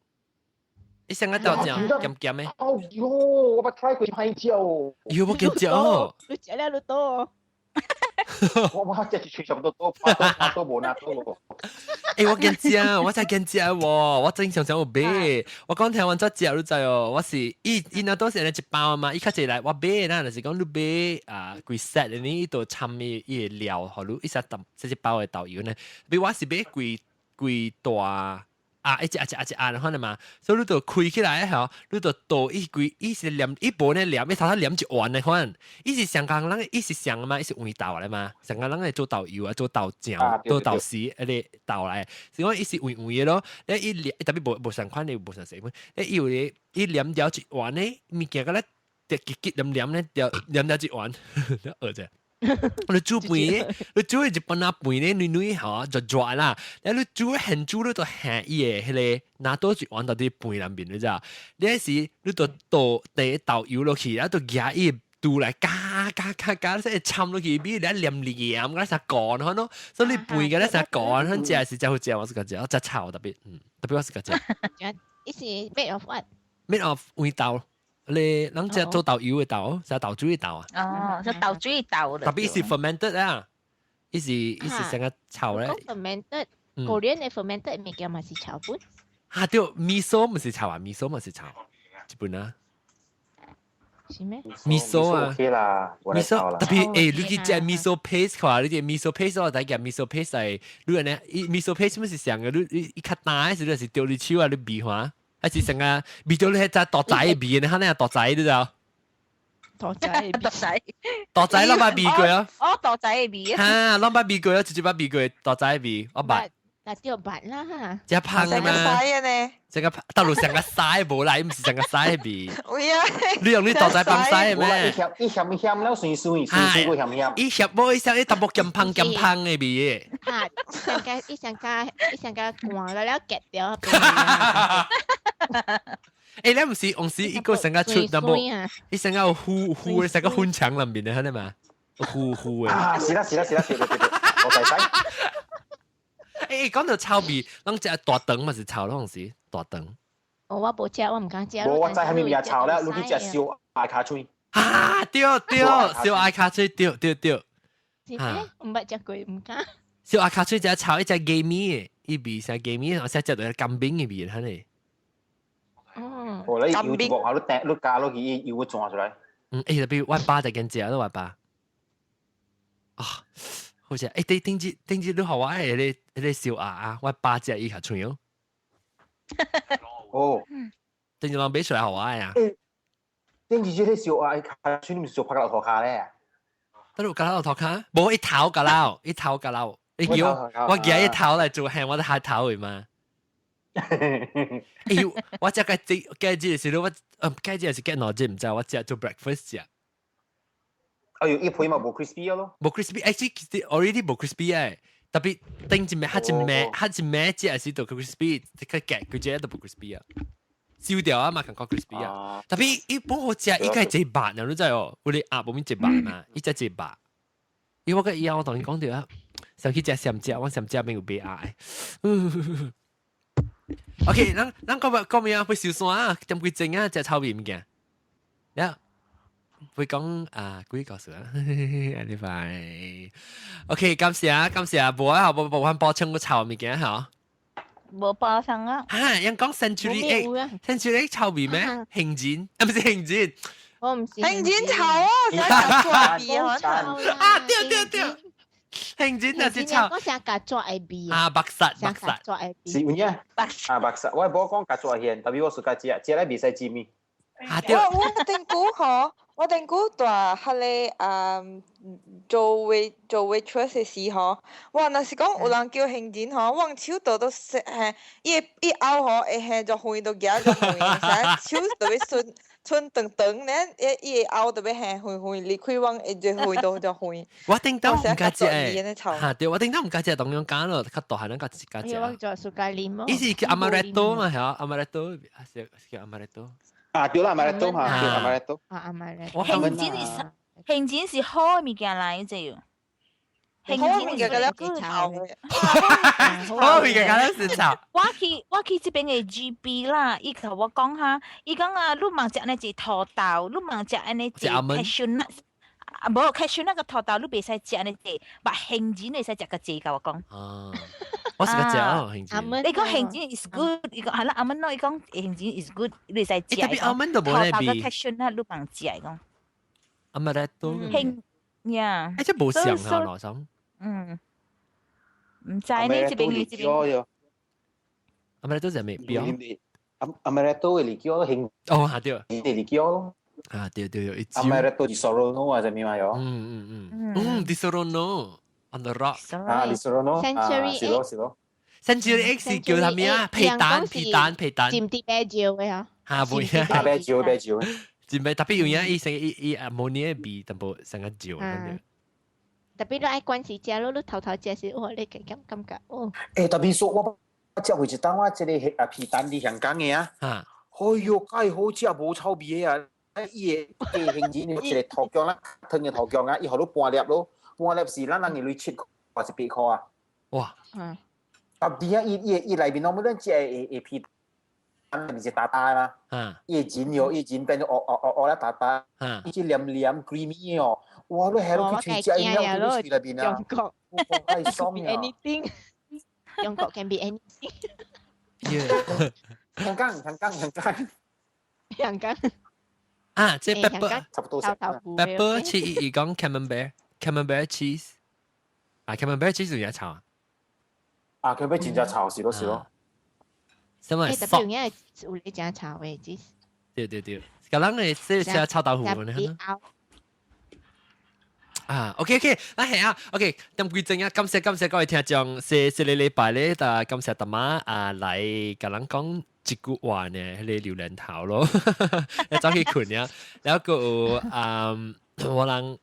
伊成個豆漿鹹鹹嘅。哦喲，我捌 try 過香蕉。要冇香蕉？你食咧你多。我只全部都冇拿到喎。誒，我見食，我真係見食喎，我正常想有買。我講聽完咗食，你知哦，我是伊那都是人一包嘛，伊較濟來我買啦，就是講你買幾 set 的呢，度摻伊個料，好你一隻一包嘅豆油呢，比我是買幾大。一隻，然後呢嘛，所以你就開起來吼，你就倒伊是黏一部呢黏，伊頭黏一碗的款，伊是上港人，伊是上嘛，伊是黃豆來嘛，上港人係做豆油啊，做豆漿，做豆豉，啲豆來，所以伊是黃嘅咯，咧伊黏特別無上款，你無上成款，咧伊有咧伊黏掉一碗呢，物件個咧，結黏咧掉黏掉一碗，餓啫。你煮飯咧，你煮日本那飯咧，女嚇就熱啦。然後你煮很煮你就下伊嘅，迄個拿多一碗到啲飯裏面，你知啊？你時你就倒第豆油落去，然後就夾伊肚來加，即係摻落去，比如你黏黏咁樣乾開咯。所以你飯嘅咧成乾，佢食係真好食，我是個食，我真臭特別，特別我是個食。伊是 made of what？made of 黃豆。你諗只做豆油嘅豆，就豆珠嘅豆啊？哦，就豆珠嘅豆特別是 fermented 啊，伊是成個臭咧。fermented，嗰啲嘅 fermented 物件咪是臭本。嚇對，miso 唔是臭啊，miso 唔是臭，日本啊。是咩？miso 啊 ，OK 啦，miso 特別你去食 miso paste 嘅話，你隻 miso paste 我睇見 miso paste 係，你呢？miso paste 乜是上嘅？你較大嘅時候是掉你手啊，你鼻環。還是成個味到你係隻大仔嘅味，你睇你係大仔都就。大仔攞把味過啊！哦，大仔嘅味啊！攞把味過啊，直接把味過大仔嘅味，我白。但掉白啦，只胖啊嘛。成個大陸成個曬冇啦，唔是成個曬嘅味。會啊！你用啲大仔幫曬嘅咩？伊鹹了，酸過鹹。伊鹹冇，伊成啲特別咁胖嘅味。啊！伊成個換了夾掉。你唔是用時一個成個出那麼，伊成個有糊嘅成個粉腸裏面嘅，係咪？糊嘅。啊！是啦，我大仔。講到臭味，咱只大腸嘛是臭咯，是大腸。我冇食，我唔敢食。我知係咪面臭咧？你去食燒艾卡脆。啊！對，燒艾卡脆，對。嚇！唔捌食過，唔敢。燒艾卡脆只臭，一隻雞米嘅，伊味成雞米，我食到干冰嘅味，睇你。哦。你要焗下，你加落去，要會撞出來。特別我爸就跟食咯，我爸。啊！好似頂日你學我迄小鴨啊，我8隻伊下串哦。哦，頂日人俾出來學我啊。頂日迄個小鴨卡串唔是做拍落塗骹咧？得路夾佬頭卡，冇一頭夾佬，一頭夾佬。你叫我叫一頭嚟做係我哋下頭嚟嘛？我只個雞子是我雞子是 get 攞隻唔知，我只做 breakfast 食。哎呦，一配嘛冇 crispy 咯，冇 crispy，actually already 冇 crispy 誒，特別頂一咩只係是做 crispy，即個夾佢只都冇 crispy 啊，燒掉啊嘛，感覺 crispy 啊。特別一般好食，依個係最白啊，你知哦，我哋鴨冇咩最白嘛，依只最白。因為我個以後我同你講條啊，上去食上只，我上只邊有俾嗌。OK， 咱講咩啊？去小山啊，點幾正啊？隻臭味唔驚。呀，會講啊，故意告訴啊，你快。OK，感謝啊，無啊，無補充個臭物件嚇。無包上啊！嚇，人講 century egg 臭味咩？杏仁啊，唔是杏仁。我唔是杏仁臭啊，想夾錯味啊！對。杏仁就是臭。我想夾錯 A B 啊，白煞。錯 A B。是有影。白煞，我無講夾錯現，特別我自家食咧未使煎咪。我定估嗬，我定估大迄個做 waitress 嘅時嗬，哇！若是講有人叫杏仁嗬，往手度都食係，一拗嗬，會係就開到夾就開，手特別春長咧，一拗特別係開，你開往一就開到就開。我頂到唔加隻誒，嚇對，我頂到唔加隻當樣揀咯，較大係能加隻。我做蘇格蓮咯。伊是叫 amaretto 嘛係啊 ，amaretto 係叫 amaretto。啊，對啦，amaretto 嚇，叫 amaretto。杏仁是好物件嚟啫。好物件嘅咧，好物件嘅咧是炒。我去這邊嘅 GB 啦，伊同我講下，伊講啊，你茫食呢隻土豆，你茫食呢隻 cashew nut， 啊無 cashew nut 個土豆，你袂使食呢隻，但杏仁你使食個隻，甲我講。我是個隻哦，杏仁。你講杏仁 is good， 伊講係啦，阿蚊咯，伊講杏仁 is good， 你使食。特別阿蚊都冇咧比。土豆個 cashew nut 你茫食講。amaretto。杏呀。即係冇上下羅生。唔知呢這邊。amaretto 係咩標？amaretto 嘅嚟叫杏。哦，係對。嚟叫咯。啊，對。amaretto di Sorono 啊，就咩話有？di Sorono on the rock。啊 ，di Sorono。是咯。Century X 是叫咩啊？皮蛋。沾啲啤酒嘅嚇。嚇會啊！啤酒。沾啤特別有影，伊成伊冇呢味，淡薄成個酒咁樣。特別你愛關時食咯，你頭食時，哇！你感覺哦。誒，特別說我食回一單，我即個皮蛋啲香港嘅啊。哎呦，介好食無臭味嘅啊！伊個杏仁一個頭醬啦，湯嘅頭醬啊，以後都半粒咯，半粒是咱人嘅7塊或是8塊啊。哇！特別啊，伊內面我們只係皮蛋係大大嘛。伊仁變咗啦大大，伊只黏 creamy 哦。哇！你喺度去食一樣都去裏邊啊！中國太爽啊 ！Anything， 中國 can be anything。香港。啊，即係 pepper， 差不多食。pepper cheese 伊講 camembert cheese， 啊 camembert cheese 有嘢炒啊？啊，佢俾真正炒是咯。什麼？特別有嘢有你正炒嘅，cheese。對。咁人哋食炒豆腐呢？OK， 嗱係啊 ，OK， 咁貴正啊，感謝各位聽眾，謝你禮拜咧，但感謝大媽嚟甲咱講一句話呢，迄個榴蓮頭咯，你走去困啊，แล้วก็我人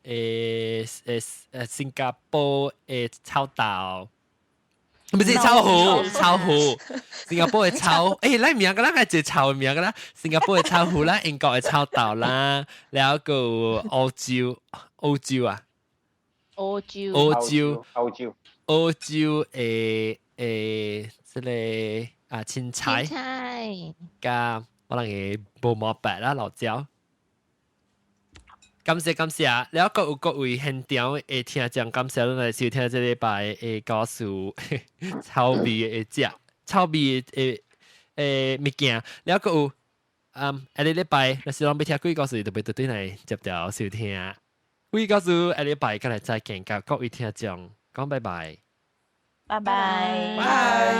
新加坡臭豆，唔是臭虎，新加坡嘅臭，你名噶啦，係只臭名噶啦，新加坡嘅臭虎啦，英國嘅臭豆啦，แล้วก็澳洲啊。澳洲即係青菜加可能係無毛白啦辣椒。感謝啊！แล้วก็有各位現場嘅聽眾，感謝你嚟收聽這禮拜嘅故事臭味嘅臭味嘅物件。แล้วก็有下個禮拜，若是諗要聽鬼故事，就別對嚟接條收聽。quý教授，下禮拜今日再見，各位聽眾，講拜拜。拜拜。拜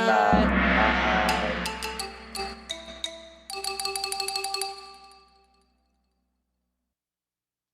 拜。